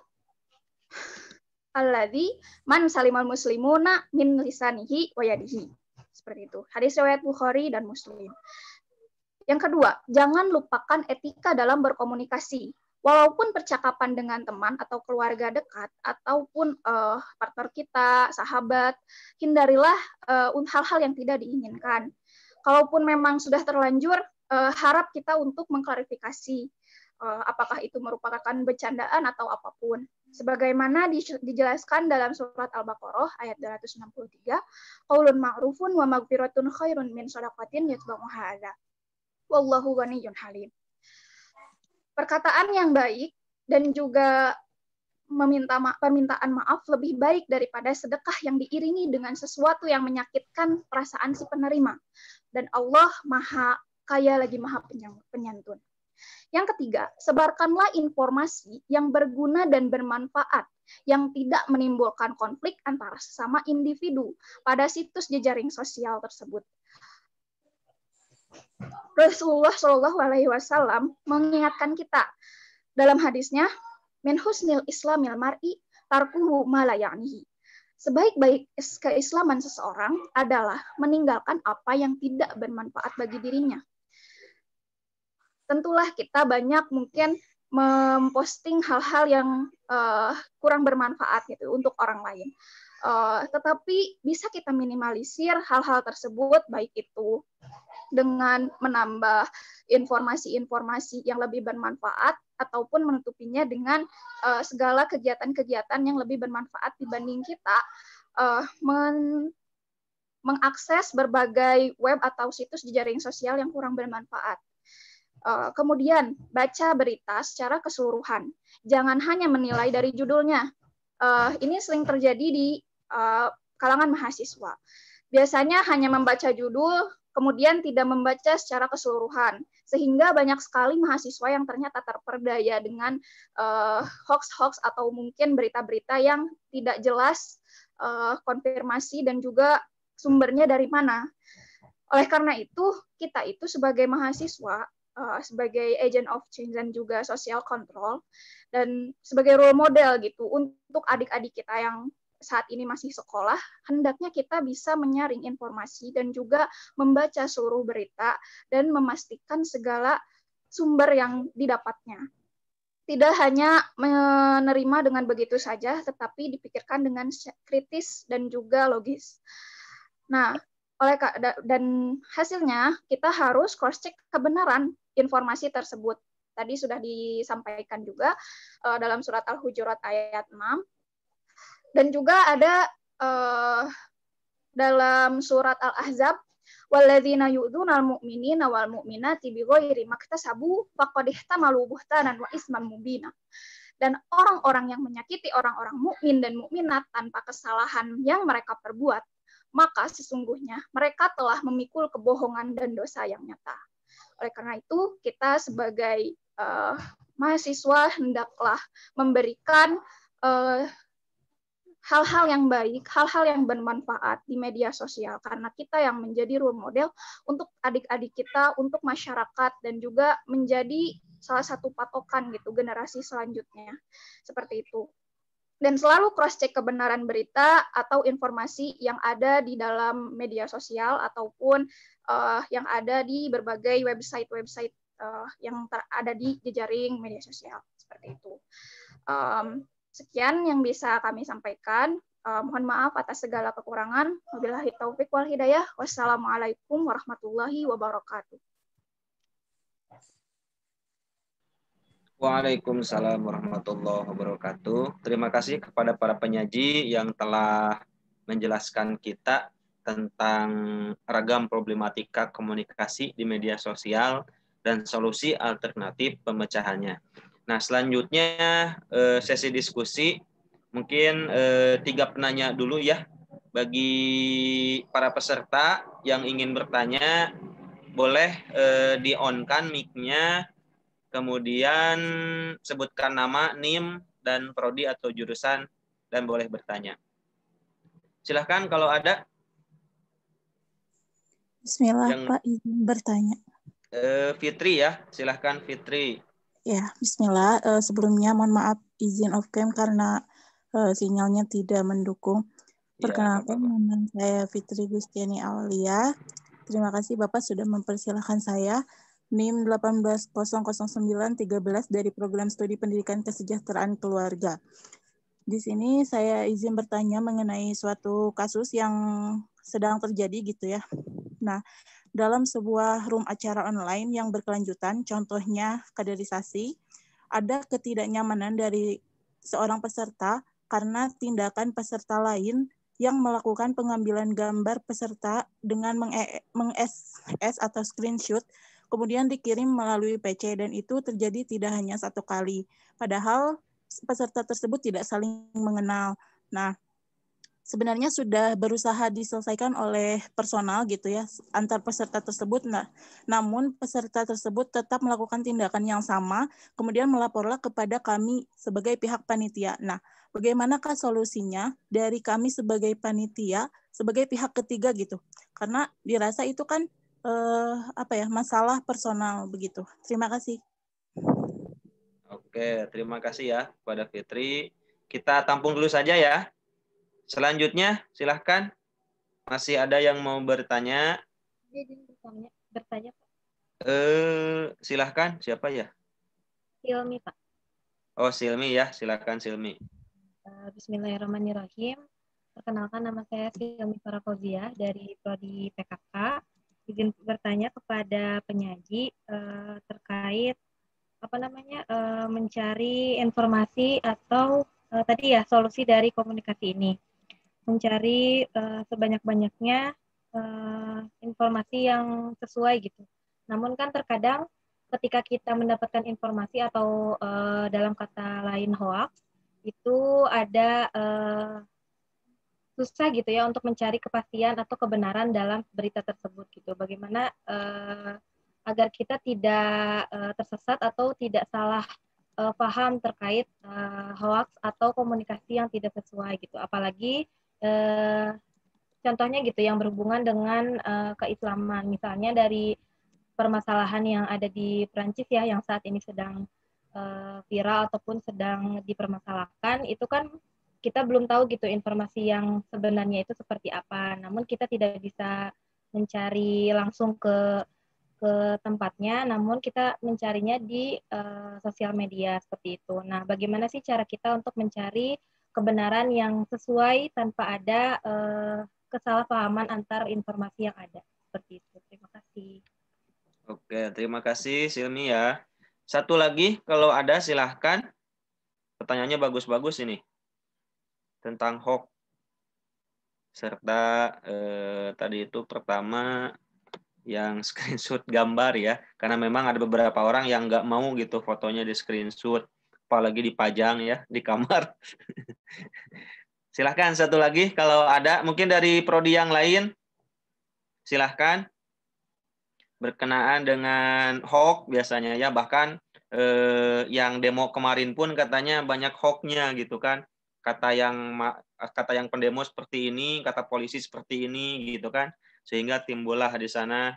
alladzi man salimal muslimuna min lisanihi wa yadihi. Seperti itu. Hadis riwayat Bukhari dan Muslim. Yang kedua, jangan lupakan etika dalam berkomunikasi. Walaupun percakapan dengan teman atau keluarga dekat ataupun partner kita, sahabat, hindarilah hal-hal yang tidak diinginkan. Kalaupun memang sudah terlanjur, harap kita untuk mengklarifikasi apakah itu merupakan bercandaan atau apapun. Sebagaimana dijelaskan dalam surat Al-Baqarah ayat 263, qaulun ma'rufun wa maghfiratun khairun min shadaqatin yatba'uha adza. Wallahu ghaniyyun halim. Perkataan yang baik dan juga permintaan maaf lebih baik daripada sedekah yang diiringi dengan sesuatu yang menyakitkan perasaan si penerima. Dan Allah Maha Kaya lagi Maha Penyantun. Yang ketiga, sebarkanlah informasi yang berguna dan bermanfaat, yang tidak menimbulkan konflik antara sesama individu pada situs jejaring sosial tersebut. Rasulullah Shallallahu Alaihi Wasallam mengingatkan kita dalam hadisnya, min husnil islamil mar'i tarkuhu ma la ya'nihi. Sebaik-baik keislaman seseorang adalah meninggalkan apa yang tidak bermanfaat bagi dirinya. Tentulah kita banyak mungkin memposting hal-hal yang kurang bermanfaat gitu untuk orang lain. Tetapi bisa kita minimalisir hal-hal tersebut, baik itu dengan menambah informasi-informasi yang lebih bermanfaat ataupun menutupinya dengan segala kegiatan-kegiatan yang lebih bermanfaat dibanding kita mengakses berbagai web atau situs di jaring sosial yang kurang bermanfaat. Kemudian baca berita secara keseluruhan. Jangan hanya menilai dari judulnya. Ini sering terjadi di kalangan mahasiswa. Biasanya hanya membaca judul, kemudian tidak membaca secara keseluruhan, sehingga banyak sekali mahasiswa yang ternyata terperdaya dengan hoax-hoax atau mungkin berita-berita yang tidak jelas konfirmasi dan juga sumbernya dari mana. Oleh karena itu, kita itu sebagai mahasiswa, sebagai agent of change dan juga social control, dan sebagai role model gitu untuk adik-adik kita yang saat ini masih sekolah, hendaknya kita bisa menyaring informasi dan juga membaca seluruh berita dan memastikan segala sumber yang didapatnya. Tidak hanya menerima dengan begitu saja, tetapi dipikirkan dengan kritis dan juga logis. Nah, dan hasilnya kita harus cross-check kebenaran informasi tersebut. Tadi sudah disampaikan juga dalam surat Al-Hujurat ayat 6. Dan juga ada dalam surat Al-Ahzab, walladzina yu'dzunal mu'minina wal mu'minati bighairi maktasabu faqad ihtamalu buhtanan wa isman mubina. Dan orang-orang yang menyakiti orang-orang mukmin dan mukminat tanpa kesalahan yang mereka perbuat, maka sesungguhnya mereka telah memikul kebohongan dan dosa yang nyata. Oleh karena itu, kita sebagai mahasiswa hendaklah memberikan hal-hal yang baik, hal-hal yang bermanfaat di media sosial, karena kita yang menjadi role model untuk adik-adik kita, untuk masyarakat, dan juga menjadi salah satu patokan gitu generasi selanjutnya. Seperti itu. Dan selalu cross-check kebenaran berita atau informasi yang ada di dalam media sosial ataupun yang ada di berbagai website-website yang ada di jejaring media sosial. Seperti itu. Sekian yang bisa kami sampaikan. Mohon maaf atas segala kekurangan. Wabillahi taufik wal hidayah. Wassalamualaikum warahmatullahi wabarakatuh. Waalaikumsalam warahmatullahi wabarakatuh. Terima kasih kepada para penyaji yang telah menjelaskan kita tentang ragam problematika komunikasi di media sosial dan solusi alternatif pemecahannya. Nah, selanjutnya sesi diskusi, mungkin 3 penanya dulu ya. Bagi para peserta yang ingin bertanya, boleh di-on-kan mic-nya, kemudian sebutkan nama, NIM, dan prodi atau jurusan, dan boleh bertanya. Silahkan kalau ada. Bismillah, Pak, izin bertanya. Fitri ya, silahkan Fitri. Ya, bismillah. Sebelumnya mohon maaf izin off cam karena sinyalnya tidak mendukung. Perkenalkan, nama saya Fitri Gustiani Aulia. Terima kasih Bapak sudah mempersilahkan saya. NIM 1800913 dari Program Studi Pendidikan Kesejahteraan Keluarga. Di sini saya izin bertanya mengenai suatu kasus yang sedang terjadi gitu ya. Nah, dalam sebuah room acara online yang berkelanjutan, contohnya kaderisasi, ada ketidaknyamanan dari seorang peserta karena tindakan peserta lain yang melakukan pengambilan gambar peserta dengan meng-SS atau screenshot, kemudian dikirim melalui PC, dan itu terjadi tidak hanya 1 kali. Padahal peserta tersebut tidak saling mengenal. Nah, sebenarnya sudah berusaha diselesaikan oleh personal gitu ya antar peserta tersebut. Nah, namun peserta tersebut tetap melakukan tindakan yang sama, kemudian melaporlah kepada kami sebagai pihak panitia. Nah, bagaimanakah solusinya dari kami sebagai panitia, sebagai pihak ketiga gitu? Karena dirasa itu kan masalah personal begitu. Terima kasih. Oke, terima kasih ya kepada Fitri. Kita tampung dulu saja ya. Selanjutnya, silahkan. Masih ada yang mau bertanya? Bertanya, Pak. Silahkan. Siapa ya? Silmi, Pak. Oh, Silmi ya. Silahkan Silmi. Bismillahirrahmanirrahim. Perkenalkan, nama saya Silmi Farafauzia dari Prodi PKK. Izin bertanya kepada penyaji terkait mencari informasi atau tadi ya solusi dari komunikasi ini. Mencari sebanyak-banyaknya informasi yang sesuai gitu. Namun kan terkadang ketika kita mendapatkan informasi atau dalam kata lain hoax, itu ada susah gitu ya untuk mencari kepastian atau kebenaran dalam berita tersebut gitu. Bagaimana agar kita tidak tersesat atau tidak salah paham terkait hoax atau komunikasi yang tidak sesuai gitu. Apalagi contohnya gitu yang berhubungan dengan keislaman. Misalnya dari permasalahan yang ada di Prancis ya yang saat ini sedang viral ataupun sedang dipermasalahkan, itu kan kita belum tahu gitu informasi yang sebenarnya itu seperti apa. Namun kita tidak bisa mencari langsung ke tempatnya, namun kita mencarinya di sosial media seperti itu. Nah, bagaimana sih cara kita untuk mencari kebenaran yang sesuai tanpa ada kesalahpahaman antar informasi yang ada? Seperti itu. Terima kasih. Oke, terima kasih Silmi ya. Satu lagi, kalau ada silahkan. Pertanyaannya bagus-bagus ini. Tentang hoax. Serta tadi itu pertama yang screenshot gambar ya. Karena memang ada beberapa orang yang nggak mau gitu fotonya di screenshot. Apalagi dipajang ya di kamar. Silahkan satu lagi kalau ada. Mungkin dari prodi yang lain. Silahkan. Berkenaan dengan hoax biasanya ya. Bahkan yang demo kemarin pun katanya banyak hoax-nya gitu kan. Kata yang pendemo seperti ini, kata polisi seperti ini gitu kan. Sehingga timbullah di sana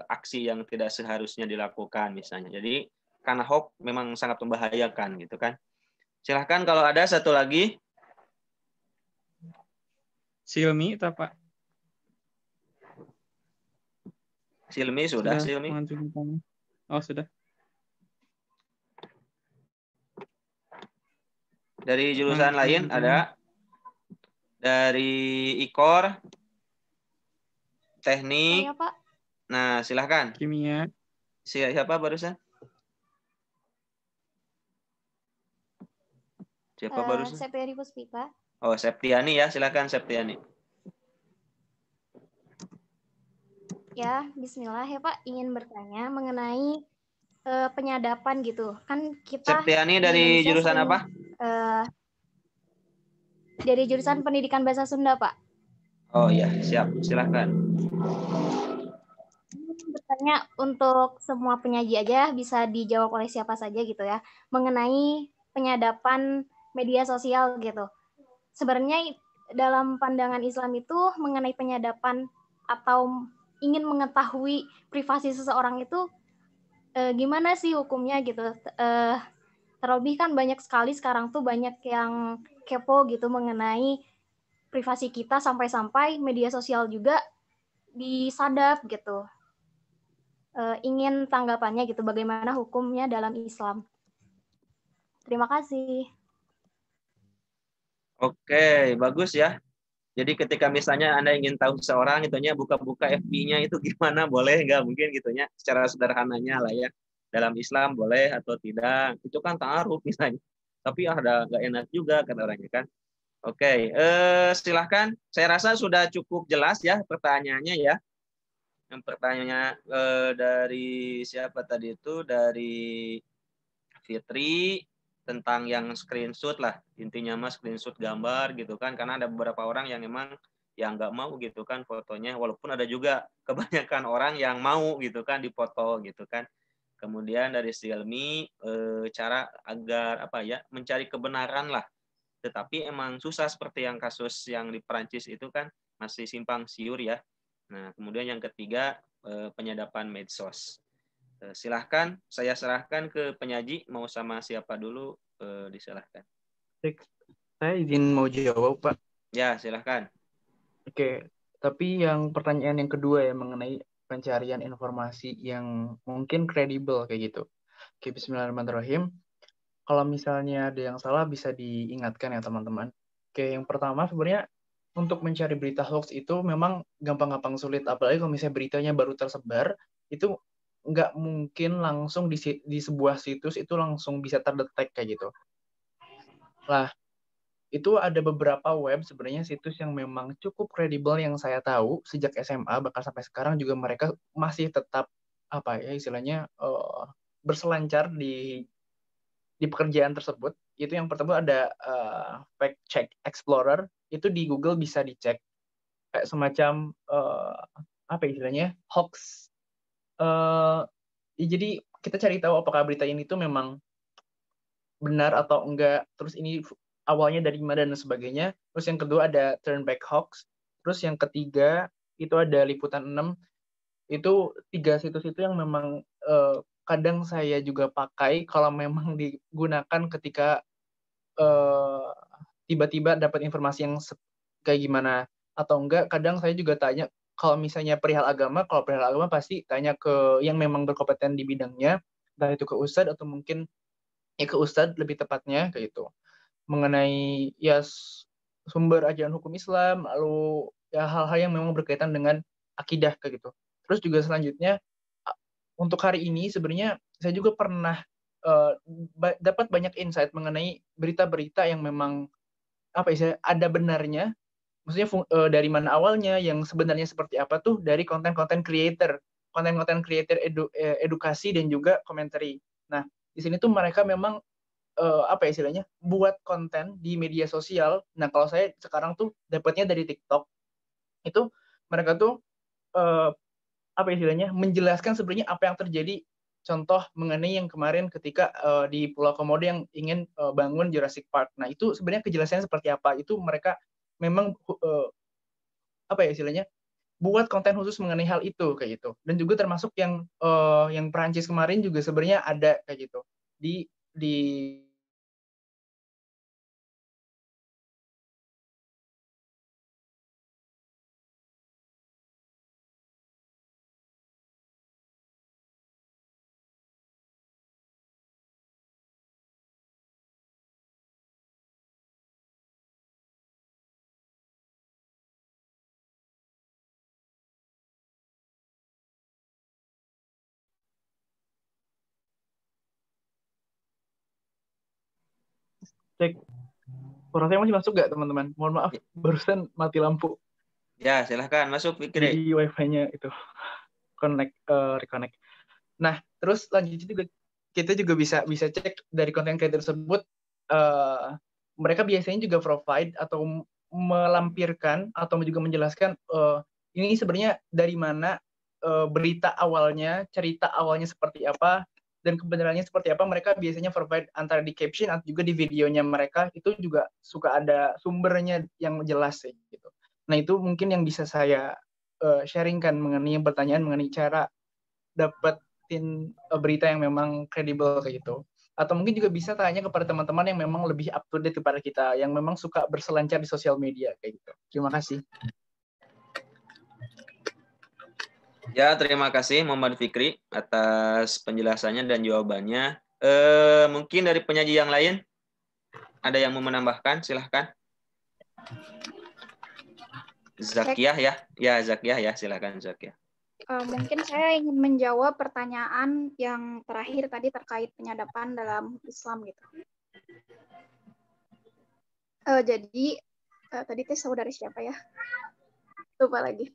aksi yang tidak seharusnya dilakukan misalnya. Jadi karena hoax memang sangat membahayakan gitu kan. Silahkan kalau ada satu lagi. Silmi, Pak. Silmi sudah Silmi. Oh, sudah. Dari jurusan lain ada. Dari IKOR, teknik. Saya, Pak. Nah, silahkan. Kimia. Siapa barusan? Siapa barusan? Septiani Puspita. Oh, Septiani ya. Silahkan Septiani. Ya, bismillah ya Pak. Ingin bertanya mengenai penyadapan gitu. Kan kita Septiani dari jurusan apa? Dari jurusan Pendidikan Bahasa Sunda, Pak. Oh iya, siap. Silahkan. Bertanya untuk semua penyaji aja, bisa dijawab oleh siapa saja gitu ya. Mengenai penyadapan media sosial gitu. Sebenarnya dalam pandangan Islam itu mengenai penyadapan atau ingin mengetahui privasi seseorang itu gimana sih hukumnya gitu. Terlebih kan banyak sekali sekarang tuh banyak yang kepo gitu mengenai privasi kita sampai-sampai media sosial juga disadap gitu. Ingin tanggapannya gitu, bagaimana hukumnya dalam Islam. Terima kasih. Oke, bagus ya. Jadi ketika misalnya Anda ingin tahu seseorang, itunya buka-buka FB-nya itu gimana, boleh nggak? Mungkin gitunya, secara sederhananya lah ya. Dalam Islam boleh atau tidak, itu kan ta'aruf misalnya. Tapi ada nggak enak juga kata orangnya kan. Oke, silahkan. Saya rasa sudah cukup jelas ya pertanyaannya ya. Yang pertanyaannya dari siapa tadi itu? Dari Fitri. Tentang yang screenshot lah, intinya mas screenshot gambar gitu kan, karena ada beberapa orang yang memang yang nggak mau gitu kan fotonya, walaupun ada juga kebanyakan orang yang mau gitu kan dipoto gitu kan. Kemudian dari Silmi cara agar apa ya mencari kebenaran lah, tetapi emang susah seperti yang kasus yang di Perancis itu kan masih simpang siur ya. Nah, kemudian yang ketiga penyadapan medsos. Silahkan, saya serahkan ke penyaji, mau sama siapa dulu, disilahkan. Saya izin mau jawab, Pak. Ya, silahkan. Oke, tapi yang pertanyaan yang kedua ya mengenai pencarian informasi yang mungkin kredibel kayak gitu. Oke, bismillahirrahmanirrahim. Kalau misalnya ada yang salah bisa diingatkan ya teman-teman. Oke, yang pertama sebenarnya untuk mencari berita hoax itu memang gampang-gampang sulit. Apalagi kalau misalnya beritanya baru tersebar, itu nggak mungkin langsung di sebuah situs itu langsung bisa terdetek kayak gitu. Lah, itu ada beberapa web sebenarnya situs yang memang cukup kredibel yang saya tahu sejak SMA bahkan sampai sekarang juga mereka masih tetap apa ya istilahnya berselancar di pekerjaan tersebut. Itu yang pertama ada Fact Check Explorer, itu di Google bisa dicek kayak semacam apa istilahnya hoax. Jadi kita cari tahu apakah berita ini tuh memang benar atau enggak, terus ini awalnya dari mana dan sebagainya. Terus yang kedua ada Turn Back Hoax. Terus yang ketiga itu ada Liputan 6. Itu 3 situs itu yang memang kadang saya juga pakai kalau memang digunakan ketika tiba-tiba dapat informasi yang kayak gimana atau enggak. Kadang saya juga tanya kalau misalnya perihal agama, kalau perihal agama pasti tanya ke yang memang berkompeten di bidangnya, entah itu ke ustadz atau mungkin ke ustadz lebih tepatnya kayak itu mengenai ya sumber ajaran hukum Islam, lalu ya hal-hal yang memang berkaitan dengan akidah kayak gitu. Terus juga selanjutnya untuk hari ini sebenarnya saya juga pernah dapat banyak insight mengenai berita-berita yang memang apa ya ada benarnya, maksudnya dari mana awalnya, yang sebenarnya seperti apa tuh dari konten-konten creator edukasi dan juga komentari. Nah di sini tuh mereka memang apa ya istilahnya buat konten di media sosial. Nah kalau saya sekarang tuh dapatnya dari TikTok, itu mereka tuh apa istilahnya menjelaskan sebenarnya apa yang terjadi. Contoh mengenai yang kemarin ketika di Pulau Komodo yang ingin bangun Jurassic Park. Nah itu sebenarnya kejelasannya seperti apa. Itu mereka memang apa ya istilahnya buat konten khusus mengenai hal itu kayak gitu. Dan juga termasuk yang Perancis kemarin juga sebenarnya ada kayak gitu di cek. Suara saya masih masuk nggak teman-teman? Mohon maaf, barusan mati lampu. Ya, silahkan masuk Fikri. Jadi wifi-nya itu reconnect. Nah, terus lanjutnya juga kita juga bisa cek dari konten creator tersebut. Mereka biasanya juga provide atau melampirkan atau juga menjelaskan ini sebenarnya dari mana berita awalnya, cerita awalnya seperti apa, dan kebenarannya seperti apa. Mereka biasanya provide antara di caption atau juga di videonya mereka itu juga suka ada sumbernya yang jelas gitu. Nah itu mungkin yang bisa saya sharingkan mengenai pertanyaan mengenai cara dapetin berita yang memang kredibel kayak gitu. Atau mungkin juga bisa tanya kepada teman-teman yang memang lebih up to date kepada kita, yang memang suka berselancar di sosial media kayak gitu. Terima kasih. Ya, terima kasih Muhammad Fikri atas penjelasannya dan jawabannya. Mungkin dari penyaji yang lain ada yang mau menambahkan, silahkan. Zakiah ya, Zakiah ya, silahkan Zakiah. Mungkin saya ingin menjawab pertanyaan yang terakhir tadi terkait penyadapan dalam Islam gitu. Jadi tadi teh saudara siapa ya? Lupa lagi.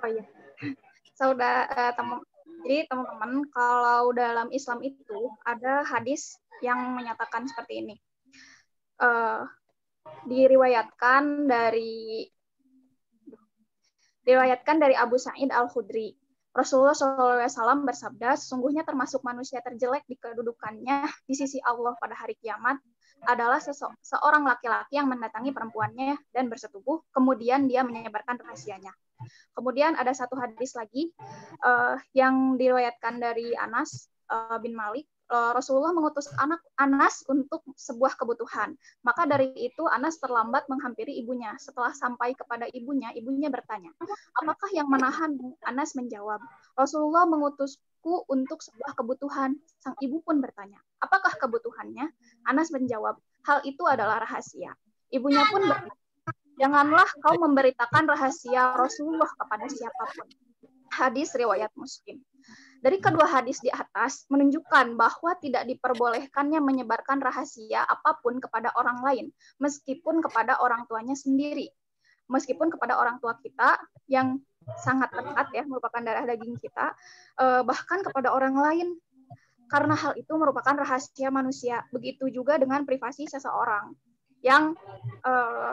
Oh iya. Jadi teman-teman, kalau dalam Islam itu ada hadis yang menyatakan seperti ini. Diriwayatkan dari Abu Sa'id Al-Khudri. Rasulullah SAW bersabda, sesungguhnya termasuk manusia terjelek di kedudukannya di sisi Allah pada hari kiamat adalah seorang laki-laki yang mendatangi perempuannya dan bersetubuh, kemudian dia menyebarkan rahasianya. Kemudian ada satu hadis lagi yang diriwayatkan dari Anas bin Malik. Rasulullah mengutus Anas untuk sebuah kebutuhan. Maka dari itu Anas terlambat menghampiri ibunya. Setelah sampai kepada ibunya, ibunya bertanya, apakah yang menahanmu? Anas menjawab, Rasulullah mengutusku untuk sebuah kebutuhan. Sang ibu pun bertanya, apakah kebutuhannya? Anas menjawab, hal itu adalah rahasia. Ibunya pun berkata, janganlah kau memberitakan rahasia Rasulullah kepada siapapun. Hadis riwayat Muslim. Dari kedua hadis di atas menunjukkan bahwa tidak diperbolehkannya menyebarkan rahasia apapun kepada orang lain, meskipun kepada orang tuanya sendiri. Meskipun kepada orang tua kita yang sangat dekat ya, merupakan darah daging kita, bahkan kepada orang lain. Karena hal itu merupakan rahasia manusia. Begitu juga dengan privasi seseorang yang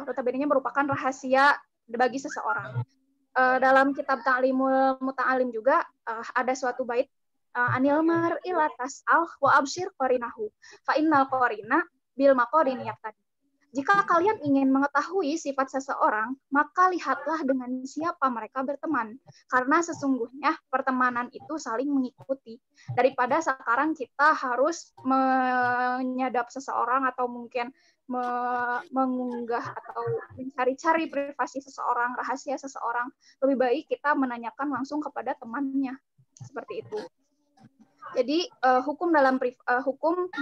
notabene merupakan rahasia bagi seseorang. Dalam kitab Ta'limul Muta'alim juga ada suatu bait anil mar'i la tas'al wa abshir qarinahu fa innal qarina bil maqarin yaqtadi. Jika kalian ingin mengetahui sifat seseorang, maka lihatlah dengan siapa mereka berteman. Karena sesungguhnya pertemanan itu saling mengikuti. Daripada sekarang kita harus menyadap seseorang atau mungkin mengunggah atau mencari-cari privasi seseorang, rahasia seseorang, lebih baik kita menanyakan langsung kepada temannya. Seperti itu. Jadi hukum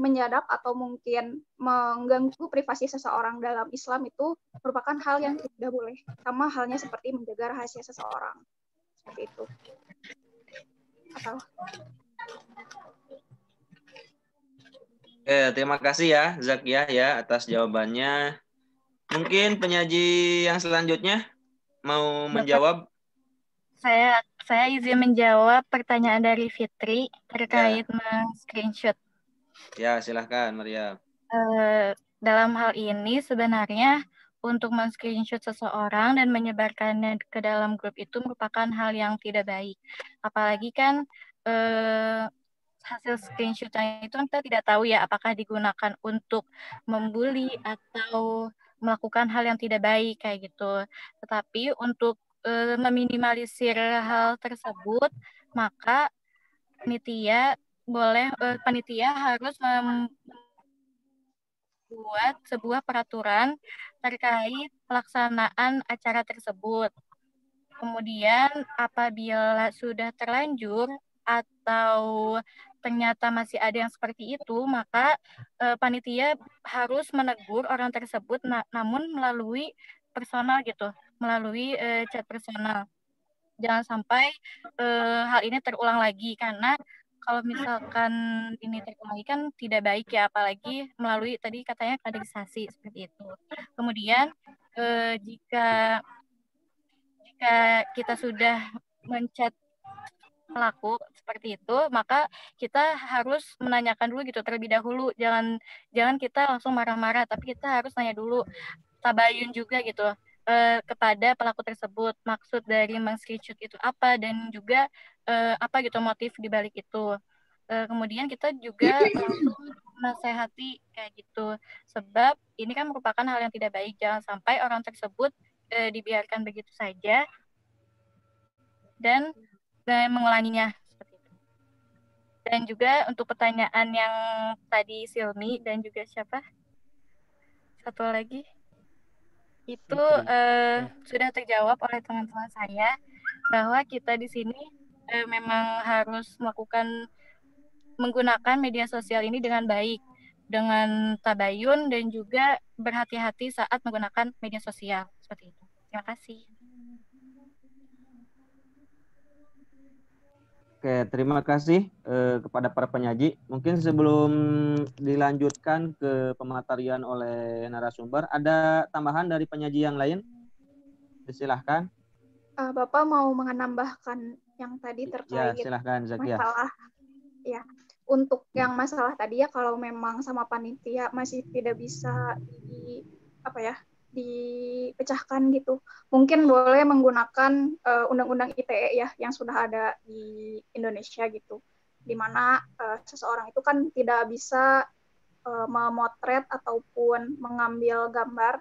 menyadap atau mungkin mengganggu privasi seseorang dalam Islam itu merupakan hal yang tidak boleh. Sama halnya seperti menjaga rahasia seseorang. Seperti itu. Atau Terima kasih ya Zakia ya atas jawabannya. Mungkin penyaji yang selanjutnya mau menjawab. Saya izin menjawab pertanyaan dari Fitri terkait men-screenshot. Ya, silahkan Maria. Dalam hal ini sebenarnya untuk men-screenshot seseorang dan menyebarkannya ke dalam grup itu merupakan hal yang tidak baik. Apalagi kan hasil screenshotnya itu kita tidak tahu ya apakah digunakan untuk membuli atau melakukan hal yang tidak baik kayak gitu. Tetapi untuk meminimalisir hal tersebut, maka panitia harus membuat sebuah peraturan terkait pelaksanaan acara tersebut. Kemudian apabila sudah terlanjur atau ternyata masih ada yang seperti itu, maka panitia harus menegur orang tersebut, namun melalui personal gitu, melalui chat personal. Jangan sampai hal ini terulang lagi, karena kalau misalkan ini terulang lagi kan tidak baik ya, apalagi melalui tadi katanya kaderisasi seperti itu. Kemudian jika kita sudah menchat pelaku seperti itu, maka kita harus menanyakan dulu gitu terlebih dahulu. Jangan kita langsung marah-marah, tapi kita harus tanya dulu, tabayun juga gitu kepada pelaku tersebut, maksud dari men-screenshot itu apa dan juga apa gitu motif di balik itu. Kemudian kita juga langsung menasehati kayak gitu, sebab ini kan merupakan hal yang tidak baik. Jangan sampai orang tersebut dibiarkan begitu saja dan mengulanginya seperti itu. Dan juga untuk pertanyaan yang tadi Silmi dan juga siapa? Satu lagi. Itu sudah terjawab oleh teman-teman saya bahwa kita di sini memang harus menggunakan media sosial ini dengan baik, dengan tabayun dan juga berhati-hati saat menggunakan media sosial seperti itu. Terima kasih. Oke, terima kasih kepada para penyaji. Mungkin sebelum dilanjutkan ke pematerian oleh narasumber, ada tambahan dari penyaji yang lain? Silahkan. Bapak mau menambahkan yang tadi terkait silahkan, Zakia. Masalah, ya. Untuk yang masalah tadi ya, kalau memang sama panitia masih tidak bisa dipecahkan gitu. Mungkin boleh menggunakan undang-undang ITE ya yang sudah ada di Indonesia gitu. Di mana seseorang itu kan tidak bisa memotret ataupun mengambil gambar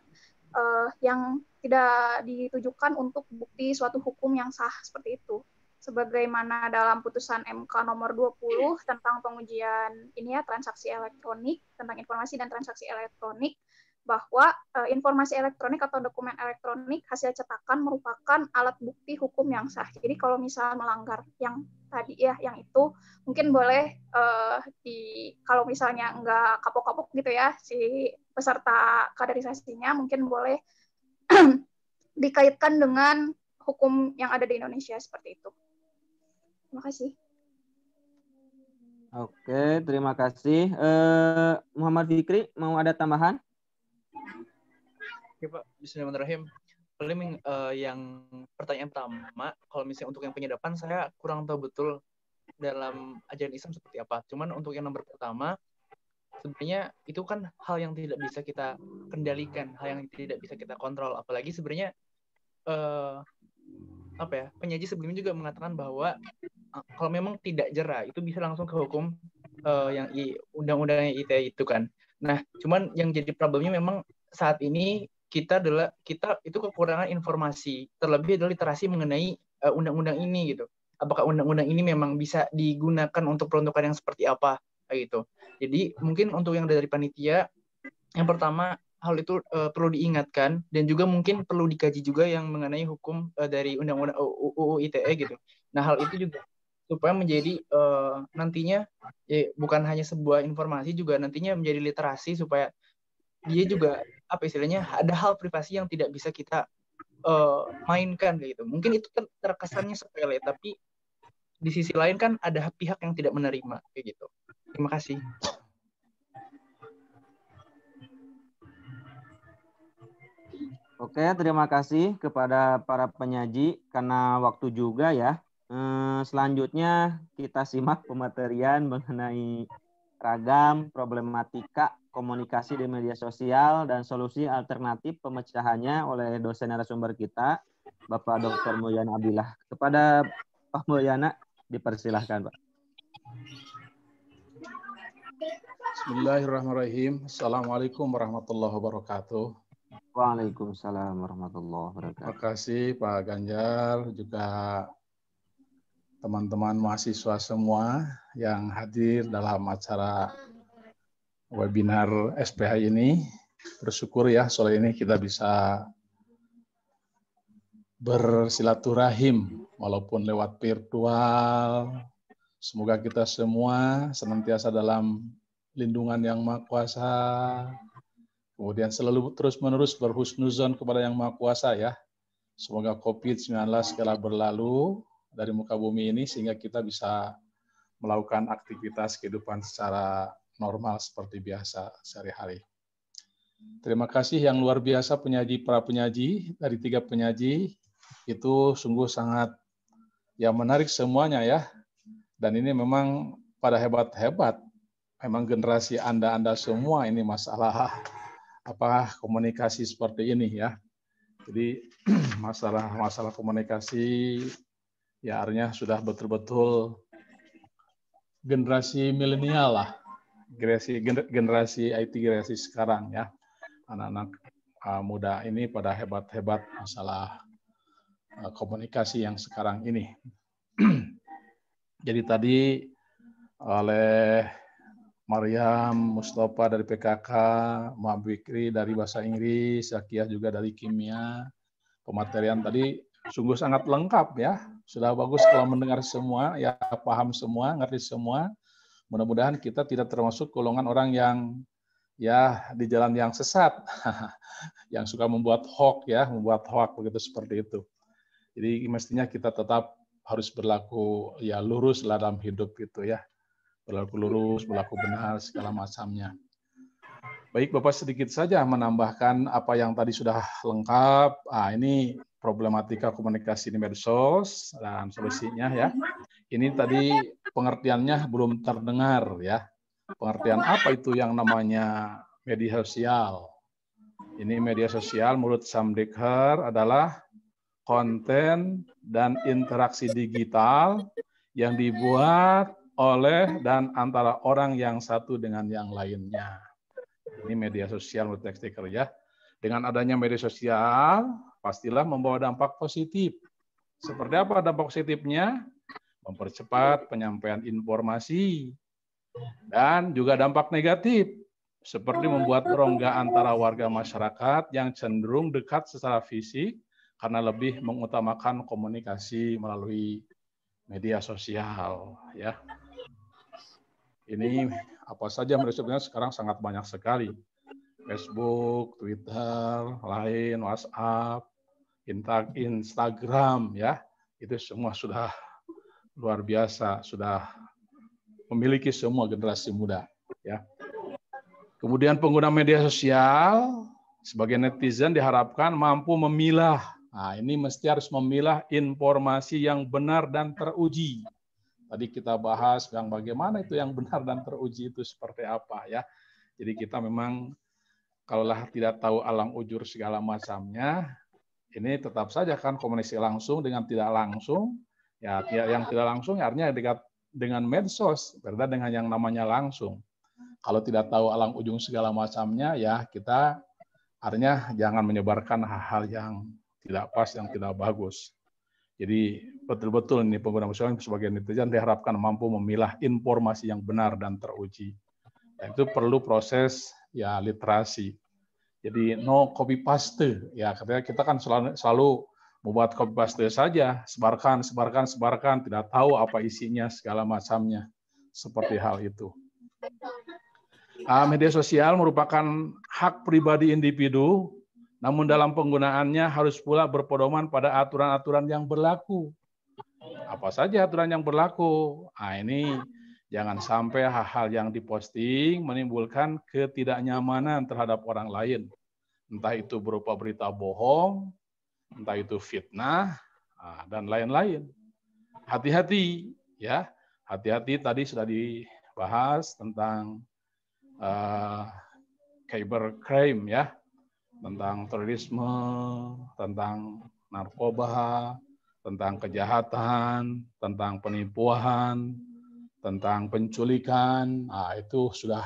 yang tidak ditujukan untuk bukti suatu hukum yang sah seperti itu. Sebagaimana dalam putusan MK nomor 20 tentang pengujian ini ya transaksi elektronik, tentang informasi dan transaksi elektronik, bahwa informasi elektronik atau dokumen elektronik hasil cetakan merupakan alat bukti hukum yang sah. Jadi kalau misalnya melanggar yang tadi ya, yang itu mungkin boleh kalau misalnya nggak kapok-kapok gitu ya si peserta kaderisasinya, mungkin boleh dikaitkan dengan hukum yang ada di Indonesia seperti itu. Terima kasih. Oke, terima kasih. Muhammad Fikri, mau ada tambahan? Oke Pak, bismillahirrahmanirrahim. Paling yang pertanyaan pertama, kalau misalnya untuk yang penyadapan saya kurang tahu betul dalam ajaran Islam seperti apa. Cuman untuk yang nomor pertama, sebenarnya itu kan hal yang tidak bisa kita kendalikan, hal yang tidak bisa kita kontrol. Apalagi sebenarnya penyaji sebelumnya juga mengatakan bahwa kalau memang tidak jera itu bisa langsung ke hukum yang undang-undang ITE itu kan. Nah, cuman yang jadi problemnya memang saat ini kita itu kekurangan informasi, terlebih adalah literasi mengenai undang-undang ini gitu. Apakah undang-undang ini memang bisa digunakan untuk peruntukan yang seperti apa gitu. Jadi mungkin untuk yang dari panitia, yang pertama hal itu perlu diingatkan dan juga mungkin perlu dikaji juga yang mengenai hukum dari undang-undang UU ITE gitu. Nah, hal itu juga supaya menjadi nantinya bukan hanya sebuah informasi, juga nantinya menjadi literasi supaya dia juga ada hal privasi yang tidak bisa kita mainkan gitu. Mungkin itu terkesannya sepele, tapi di sisi lain kan ada pihak yang tidak menerima kayak gitu. Terima kasih. Oke, terima kasih kepada para penyaji karena waktu juga ya. Selanjutnya kita simak pematerian mengenai ragam problematika komunikasi di media sosial dan solusi alternatif pemecahannya oleh dosen narasumber kita, Bapak Dr. Mulyana Abdillah. Kepada Pak Mulyana, dipersilahkan, Pak. Bismillahirrahmanirrahim. Assalamualaikum warahmatullahi wabarakatuh. Waalaikumsalam warahmatullahi wabarakatuh. Terima kasih Pak Ganjar, juga teman-teman mahasiswa semua yang hadir dalam acara webinar SPH ini. Bersyukur ya sore ini kita bisa bersilaturahim walaupun lewat virtual. Semoga kita semua senantiasa dalam lindungan Yang Maha Kuasa. Kemudian selalu terus-menerus berhusnuzon kepada Yang Maha Kuasa ya. Semoga COVID-19 segera berlalu dari muka bumi ini sehingga kita bisa melakukan aktivitas kehidupan secara normal seperti biasa sehari-hari. Terima kasih yang luar biasa para penyaji, dari 3 penyaji, itu sungguh sangat yang menarik semuanya ya. Dan ini memang pada hebat-hebat, memang generasi Anda semua ini masalah komunikasi seperti ini ya. Jadi masalah komunikasi ya artinya sudah betul-betul generasi milenial lah. Generasi IT generasi sekarang ya. Anak-anak muda ini pada hebat-hebat masalah komunikasi yang sekarang ini. Jadi tadi oleh Maryam Mustafa dari PKK, Muhammad Fikri dari Bahasa Inggris, Zakiyah juga dari Kimia. Pematerian tadi sungguh sangat lengkap ya. Sudah bagus kalau mendengar semua, ya paham semua, ngerti semua. Mudah-mudahan kita tidak termasuk golongan orang yang ya di jalan yang sesat, yang suka membuat hoax begitu seperti itu. Jadi mestinya kita tetap harus berlaku ya lurus dalam hidup gitu ya. Berlaku lurus, berlaku benar, segala macamnya. Baik, Bapak sedikit saja menambahkan apa yang tadi sudah lengkap. Ini problematika komunikasi di medsos dan solusinya ya. Ini tadi pengertiannya belum terdengar ya. Pengertian apa itu yang namanya media sosial? Ini media sosial menurut Samdekher adalah konten dan interaksi digital yang dibuat oleh dan antara orang yang satu dengan yang lainnya. Ini media sosial multitasking ya. Dengan adanya media sosial, pastilah membawa dampak positif. Seperti apa dampak positifnya? Mempercepat penyampaian informasi. Dan juga dampak negatif, seperti membuat rongga antara warga masyarakat yang cenderung dekat secara fisik karena lebih mengutamakan komunikasi melalui media sosial. Ya. Ini apa saja media sosial sekarang sangat banyak sekali. Facebook, Twitter, Line, WhatsApp, Instagram, ya, itu semua sudah luar biasa, sudah memiliki semua generasi muda, ya. Kemudian pengguna media sosial sebagai netizen diharapkan mampu memilah. Nah, ini mesti harus memilah informasi yang benar dan teruji. Tadi kita bahas yang bagaimana itu yang benar dan teruji itu seperti apa, ya. Jadi kita memang kalaulah tidak tahu alang ujur segala macamnya, ini tetap saja kan komunikasi langsung dengan tidak langsung. Ya, yang tidak langsung artinya dekat dengan medsos, berbeda dengan yang namanya langsung. Kalau tidak tahu alang ujung segala macamnya, ya kita artinya jangan menyebarkan hal-hal yang tidak pas, yang tidak bagus. Jadi betul-betul ini pengguna media sosial sebagai netizen diharapkan mampu memilah informasi yang benar dan teruji. Dan itu perlu proses ya literasi. Jadi no copy paste. Ya katanya kita kan selalu membuat copy paste saja, sebarkan, tidak tahu apa isinya segala macamnya. Seperti hal itu. Media sosial merupakan hak pribadi individu, namun dalam penggunaannya harus pula berpedoman pada aturan-aturan yang berlaku. Apa saja aturan yang berlaku? Ini jangan sampai hal-hal yang diposting menimbulkan ketidaknyamanan terhadap orang lain. Entah itu berupa berita bohong, entah itu fitnah, dan lain-lain. Hati-hati, ya. Hati-hati tadi sudah dibahas tentang cybercrime, ya. Tentang terorisme, tentang narkoba, tentang kejahatan, tentang penipuan, tentang penculikan. Itu sudah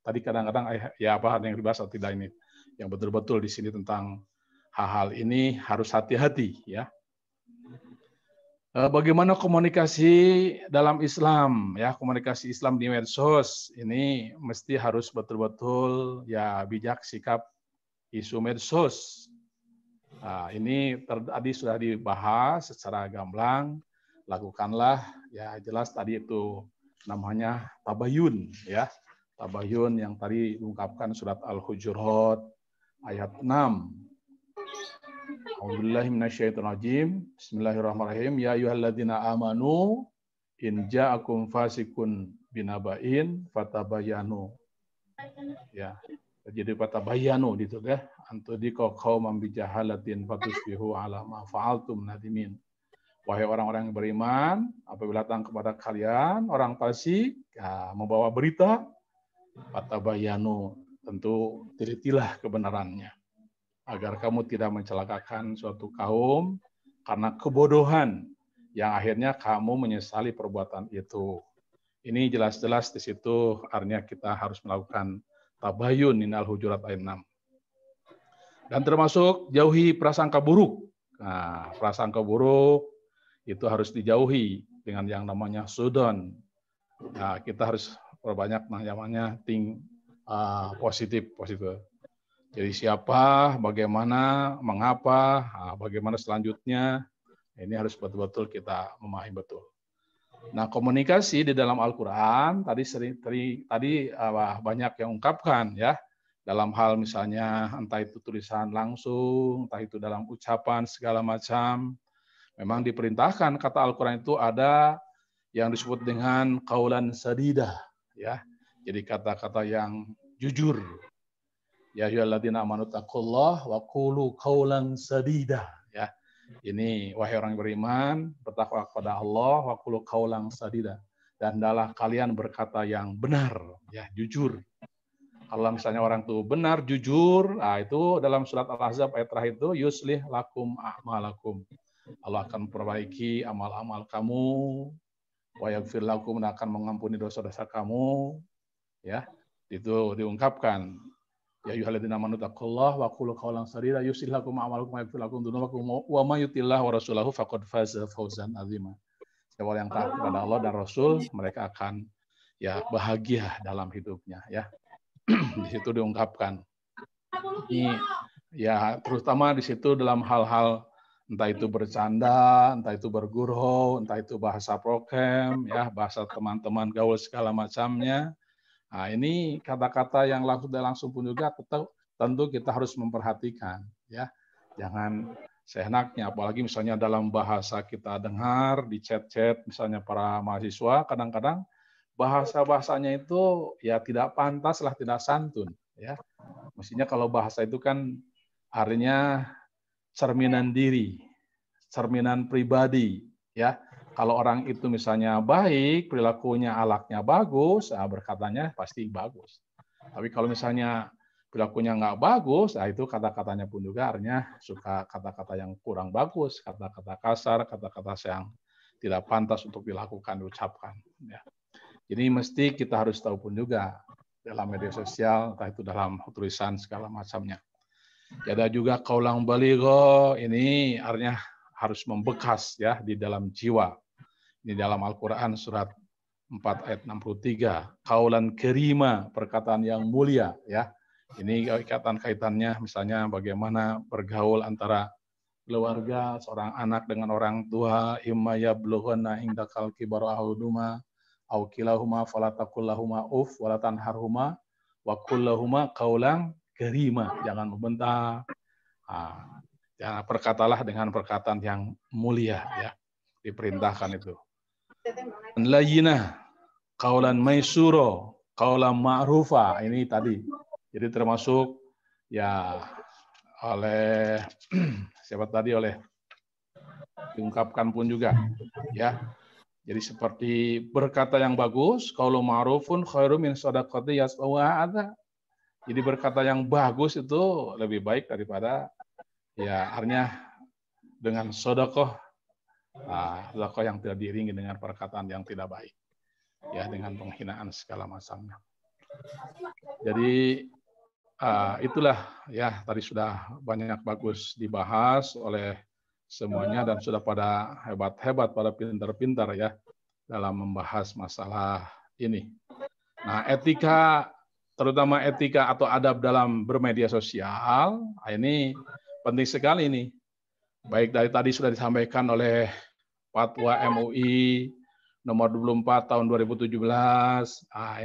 tadi kadang-kadang ya apa yang dibahas atau tidak ini. Yang betul-betul di sini tentang hal-hal ini harus hati-hati, ya. Bagaimana komunikasi dalam Islam, ya, komunikasi Islam di medsos ini mesti harus betul-betul ya bijak sikap isu medsos. Ini tadi sudah dibahas secara gamblang. Lakukanlah ya jelas tadi itu namanya tabayun, ya. Tabayun yang tadi diungkapkan surat Al-Hujurat ayat 6. A'udzubillahi minasyaitonirrajim. Bismillahirrahmanirrahim. Ya ayyuhalladzina amanu in ja'akum fasiqun binaba'in fatabayanu. Ya. Jadi fatabayanu gitu ya. Antudika qauman bijahalatin fatusbihu ala ma fa'altum nadimin. Wahai orang-orang yang beriman, apabila datang kepada kalian orang fasik ya, membawa berita, fatabayanu, tentu telitilah kebenarannya. Agar kamu tidak mencelakakan suatu kaum karena kebodohan yang akhirnya kamu menyesali perbuatan itu. Ini jelas-jelas di situ artinya kita harus melakukan tabayun in Al-Hujurat ayat 6. Dan termasuk jauhi prasangka buruk. Nah, prasangka buruk itu harus dijauhi dengan yang namanya sudon. Nah, kita harus perbanyak namanya think positif. Jadi siapa, bagaimana, mengapa, bagaimana selanjutnya, ini harus betul-betul kita memahami betul. Nah, komunikasi di dalam Al-Quran tadi banyak yang ungkapkan ya, dalam hal misalnya entah itu tulisan langsung, entah itu dalam ucapan segala macam, memang diperintahkan kata Al-Quran itu ada yang disebut dengan qaulan sadidah, ya. Jadi kata-kata yang jujur. Ya ayyuhalladzina amanu taqullaha wa qulu qaulan sadida, ya. Ini wahai orang beriman, bertakwa kepada Allah wa qulu qaulan sadida, dan hendaklah kalian berkata yang benar, ya, jujur. Kalau misalnya orang itu benar, jujur, itu dalam surat Al-Ahzab ayat terakhir itu yuslih lakum a'malakum. Allah akan memperbaiki amal-amal kamu, wa yaghfir lakum, dan akan mengampuni dosa-dosa kamu, ya. Itu diungkapkan. Ya ayyuhalladzina amanu taqullaha wa qulu qawlan sadida yuslih lakum a'malakum wa yaghfir lakum dzunubakum wa may yuti'illah wa rasulahu faqad faza fawzan 'azima. Siapa yang taat kepada Allah dan Rasul, mereka akan ya bahagia dalam hidupnya ya. Di situ diungkapkan. Ini ya terutama di situ dalam hal-hal entah itu bercanda, entah itu bergurau, entah itu bahasa prokem, ya bahasa teman-teman gaul segala macamnya. Nah, ini kata-kata yang langsung pun juga tentu kita harus memperhatikan, ya. Jangan seenaknya, apalagi misalnya dalam bahasa kita dengar di chat-chat, misalnya para mahasiswa, kadang-kadang bahasa-bahasanya itu ya tidak pantas lah, tidak santun, ya. Mestinya kalau bahasa itu kan artinya cerminan diri, cerminan pribadi, ya. Kalau orang itu misalnya baik, perilakunya, akhlaknya bagus, berkatanya pasti bagus. Tapi kalau misalnya perilakunya nggak bagus, itu kata-katanya pun juga artinya suka kata-kata yang kurang bagus, kata-kata kasar, kata-kata yang tidak pantas untuk dilakukan, diucapkan. Ya. Jadi mesti kita harus tahu pun juga dalam media sosial, entah itu dalam tulisan segala macamnya. Ada juga kaulang baligho, ini artinya harus membekas ya di dalam jiwa. Di dalam Al-Quran surat 4 ayat 63. Kaulan kerima, perkataan yang mulia ya. Ini kaitannya misalnya bagaimana bergaul antara keluarga, seorang anak dengan orang tua, imma yablughanna indakal kibaru ahuduma au kilahuma fala taqul lahuma uf wala tanharhuma wa qul lahuma qaulan kerima. Jangan membentak. Jangan perkatalah dengan perkataan yang mulia ya. Diperintahkan itu. Layyinah, qaulan maisuro, qaulan ma'rufa. Ini tadi. Jadi termasuk ya oleh siapa tadi oleh diungkapkan pun juga ya. Jadi seperti berkata yang bagus, qaulun ma'rufun khairum min shadaqati yasbauha adza. Jadi berkata yang bagus itu lebih baik daripada ya artinya dengan sedekah, sedekah yang tidak diiringi dengan perkataan yang tidak baik, ya dengan penghinaan segala macamnya. Jadi itulah ya tadi sudah banyak bagus dibahas oleh semuanya dan sudah pada hebat-hebat, pada pintar-pintar ya dalam membahas masalah ini. Nah, etika, terutama etika atau adab dalam bermedia sosial, ini penting sekali ini. Baik dari tadi sudah disampaikan oleh Fatwa MUI nomor 24 tahun 2017.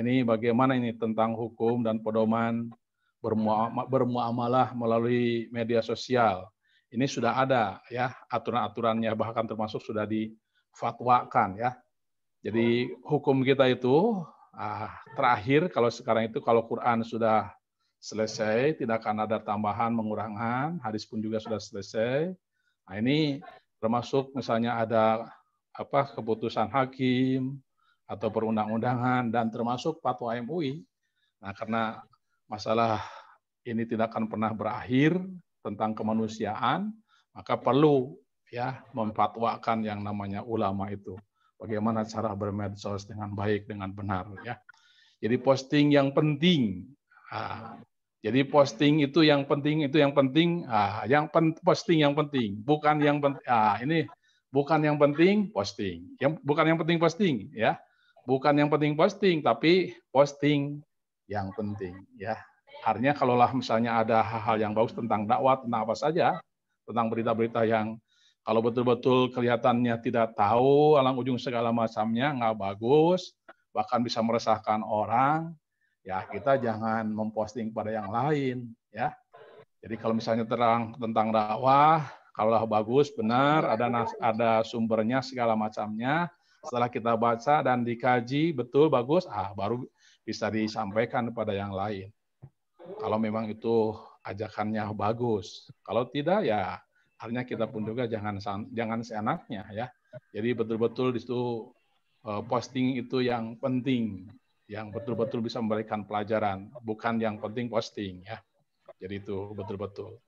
Ini bagaimana ini tentang hukum dan pedoman bermuamalah melalui media sosial. Ini sudah ada ya aturan-aturannya, bahkan termasuk sudah difatwakan ya. Jadi hukum kita itu terakhir kalau sekarang itu kalau Quran sudah selesai, tidak akan ada tambahan, mengurangan, hadis pun juga sudah selesai. Nah, ini termasuk misalnya ada keputusan hakim atau perundang-undangan dan termasuk fatwa MUI. Nah, karena masalah ini tidak akan pernah berakhir tentang kemanusiaan, maka perlu ya memfatwakan yang namanya ulama itu. Bagaimana cara bermedsos dengan baik, dengan benar ya. Jadi posting yang penting. Jadi posting itu yang penting, posting yang penting, bukan yang penting. Ini bukan yang penting posting, bukan yang penting posting, ya, bukan yang penting posting, tapi posting yang penting, ya. Artinya kalaulah misalnya ada hal-hal yang bagus tentang dakwah, tentang apa saja, tentang berita-berita yang kalau betul-betul kelihatannya tidak tahu, alang ujung segala macamnya nggak bagus, bahkan bisa meresahkan orang. Ya, kita jangan memposting pada yang lain, ya. Jadi kalau misalnya terang tentang dakwah, kalau bagus, benar, ada sumbernya segala macamnya. Setelah kita baca dan dikaji betul bagus, baru bisa disampaikan kepada yang lain. Kalau memang itu ajakannya bagus. Kalau tidak, ya artinya kita pun juga jangan seenaknya, ya. Jadi betul-betul di situ posting itu yang penting. Yang betul-betul bisa memberikan pelajaran, bukan yang penting posting ya. Jadi itu betul-betul.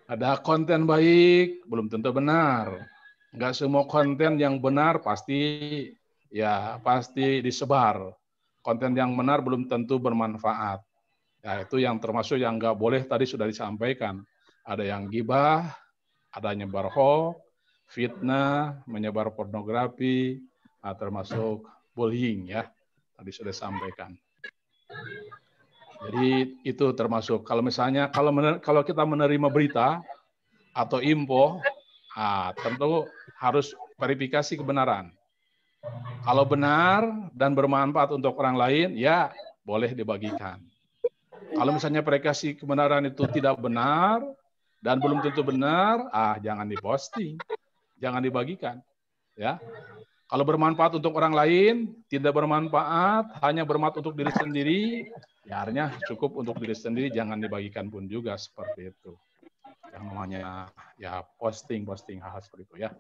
Ada konten baik, belum tentu benar. Enggak semua konten yang benar pasti disebar. Konten yang benar belum tentu bermanfaat. Ya, itu yang termasuk yang nggak boleh tadi sudah disampaikan. Ada yang gibah, ada nyebar hoax, fitnah, menyebar pornografi, termasuk bullying ya. Tadi sudah disampaikan. Jadi itu termasuk kalau misalnya kalau kita menerima berita atau info, tentu harus verifikasi kebenaran. Kalau benar dan bermanfaat untuk orang lain, ya boleh dibagikan. Kalau misalnya verifikasi kebenaran itu tidak benar dan belum tentu benar, jangan diposting, jangan dibagikan, ya. Kalau bermanfaat untuk orang lain, tidak bermanfaat, hanya bermanfaat untuk diri sendiri, ya artinya cukup untuk diri sendiri, jangan dibagikan pun juga seperti itu. Yang namanya ya posting hal seperti itu ya.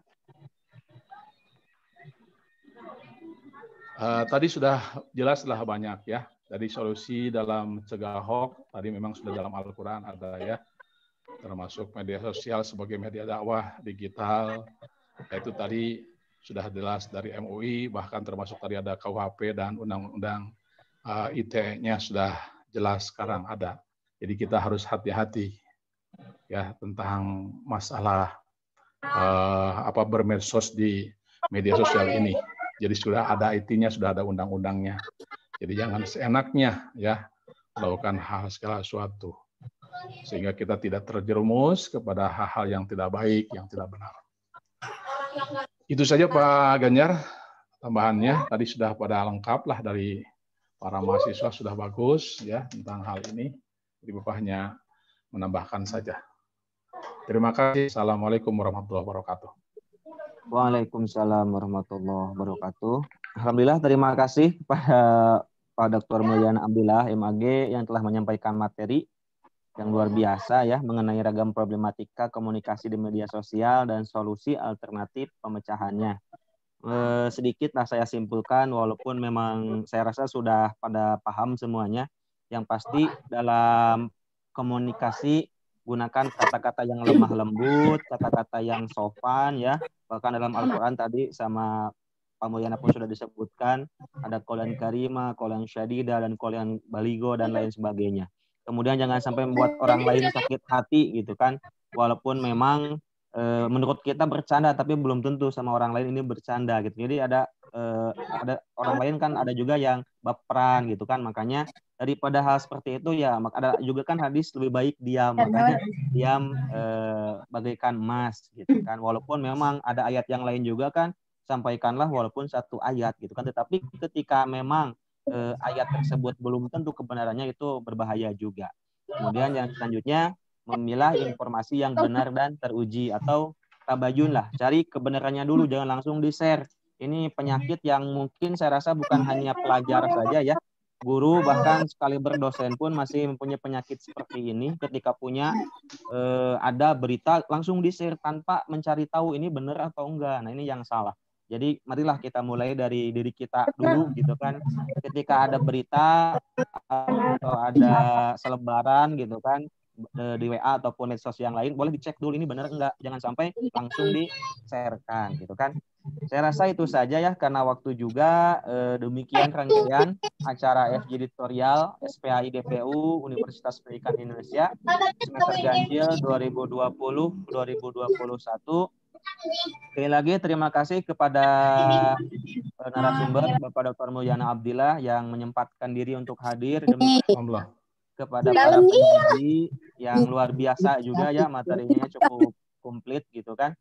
Tadi sudah jelaslah banyak ya. Dari solusi dalam mencegah hoax, tadi memang sudah dalam Al-Quran ada ya. Termasuk media sosial sebagai media dakwah digital, yaitu tadi sudah jelas dari MUI, bahkan termasuk tadi ada KUHP dan Undang-Undang ITE-nya sudah jelas sekarang ada. Jadi kita harus hati-hati ya tentang masalah bermedsos di media sosial ini. Jadi sudah ada IT-nya, sudah ada undang-undangnya. Jadi jangan seenaknya ya melakukan hal segala sesuatu sehingga kita tidak terjerumus kepada hal-hal yang tidak baik, yang tidak benar. Itu saja Pak Ganjar tambahannya. Tadi sudah pada lengkap lah dari para mahasiswa, sudah bagus ya tentang hal ini. Jadi Bapak hanya menambahkan saja. Terima kasih. Assalamualaikum warahmatullahi wabarakatuh. Waalaikumsalam warahmatullahi wabarakatuh. Alhamdulillah, terima kasih kepada Pak Dr. Mulyana Abdillah, MAG, yang telah menyampaikan materi yang luar biasa ya mengenai ragam problematika komunikasi di media sosial dan solusi alternatif pemecahannya. Sedikitlah saya simpulkan, walaupun memang saya rasa sudah pada paham semuanya. Yang pasti dalam komunikasi gunakan kata-kata yang lemah lembut, kata-kata yang sopan ya. Bahkan dalam Al-Quran tadi sama Pak Mulyana pun sudah disebutkan ada qaulan karima, qaulan syadida, dan qaulan baligo dan lain sebagainya. Kemudian jangan sampai membuat orang lain sakit hati gitu kan. Walaupun memang menurut kita bercanda tapi belum tentu sama orang lain ini bercanda gitu. Jadi ada orang lain kan ada juga yang baperan gitu kan. Makanya daripada hal seperti itu ya ada juga kan hadis lebih baik diam. Makanya diam bagaikan emas gitu kan. Walaupun memang ada ayat yang lain juga kan, sampaikanlah walaupun satu ayat gitu kan. Tetapi ketika memang ayat tersebut belum tentu kebenarannya, itu berbahaya juga. Kemudian yang selanjutnya memilah informasi yang benar dan teruji atau tabayun lah, cari kebenarannya dulu, jangan langsung di-share. Ini penyakit yang mungkin saya rasa bukan hanya pelajar saja ya, guru bahkan sekaliber dosen pun masih mempunyai penyakit seperti ini. Ketika punya ada berita langsung di-share tanpa mencari tahu ini benar atau enggak. Nah ini yang salah. Jadi marilah kita mulai dari diri kita dulu gitu kan. Ketika ada berita atau ada selebaran gitu kan di WA ataupun medsos yang lain, boleh dicek dulu ini benar enggak. Jangan sampai langsung di-sharekan gitu kan. Saya rasa itu saja ya, karena waktu juga. Demikian rangkaian acara FG Editorial SPAI DPU Universitas Pendidikan Indonesia semester ganjil 2020-2021. Sekali lagi terima kasih kepada narasumber Bapak Dr. Mulyana Abdillah yang menyempatkan diri untuk hadir, demikian kepada para peneliti yang luar biasa juga ya, materinya cukup komplit gitu kan.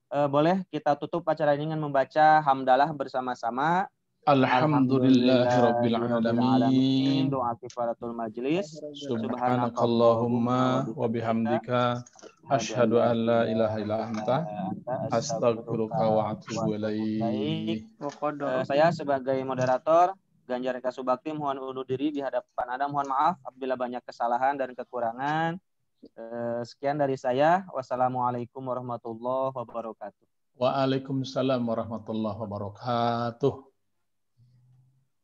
Boleh kita tutup acara ini dengan membaca hamdalah bersama-sama. Alhamdulillahirabbil alamin. Doa kifaratul majlis. Subhanakallahumma wa bihamdika asyhadu an la ilaha illa anta astaghfiruka wa atubu ilaik. Saya sebagai moderator Ganjar Eka Subakti mohon undur diri di hadapan Anda. Mohon maaf apabila banyak kesalahan dan kekurangan. Sekian dari saya. Wassalamualaikum warahmatullahi wabarakatuh. Waalaikumsalam warahmatullahi wabarakatuh.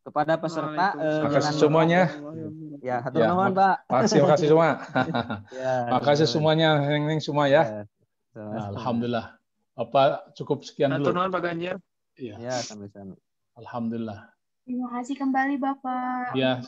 Kepada peserta, terima kasih semuanya. Ya, hatur nuhun, Pak. Terima kasih semua. Ya, makasih semuanya, neng semua ya. Alhamdulillah. Apa cukup sekian dulu. Hatur nuhun Pak Ganjar. Ya, sampai-sampai. Alhamdulillah. Terima kasih kembali Bapak. Ya.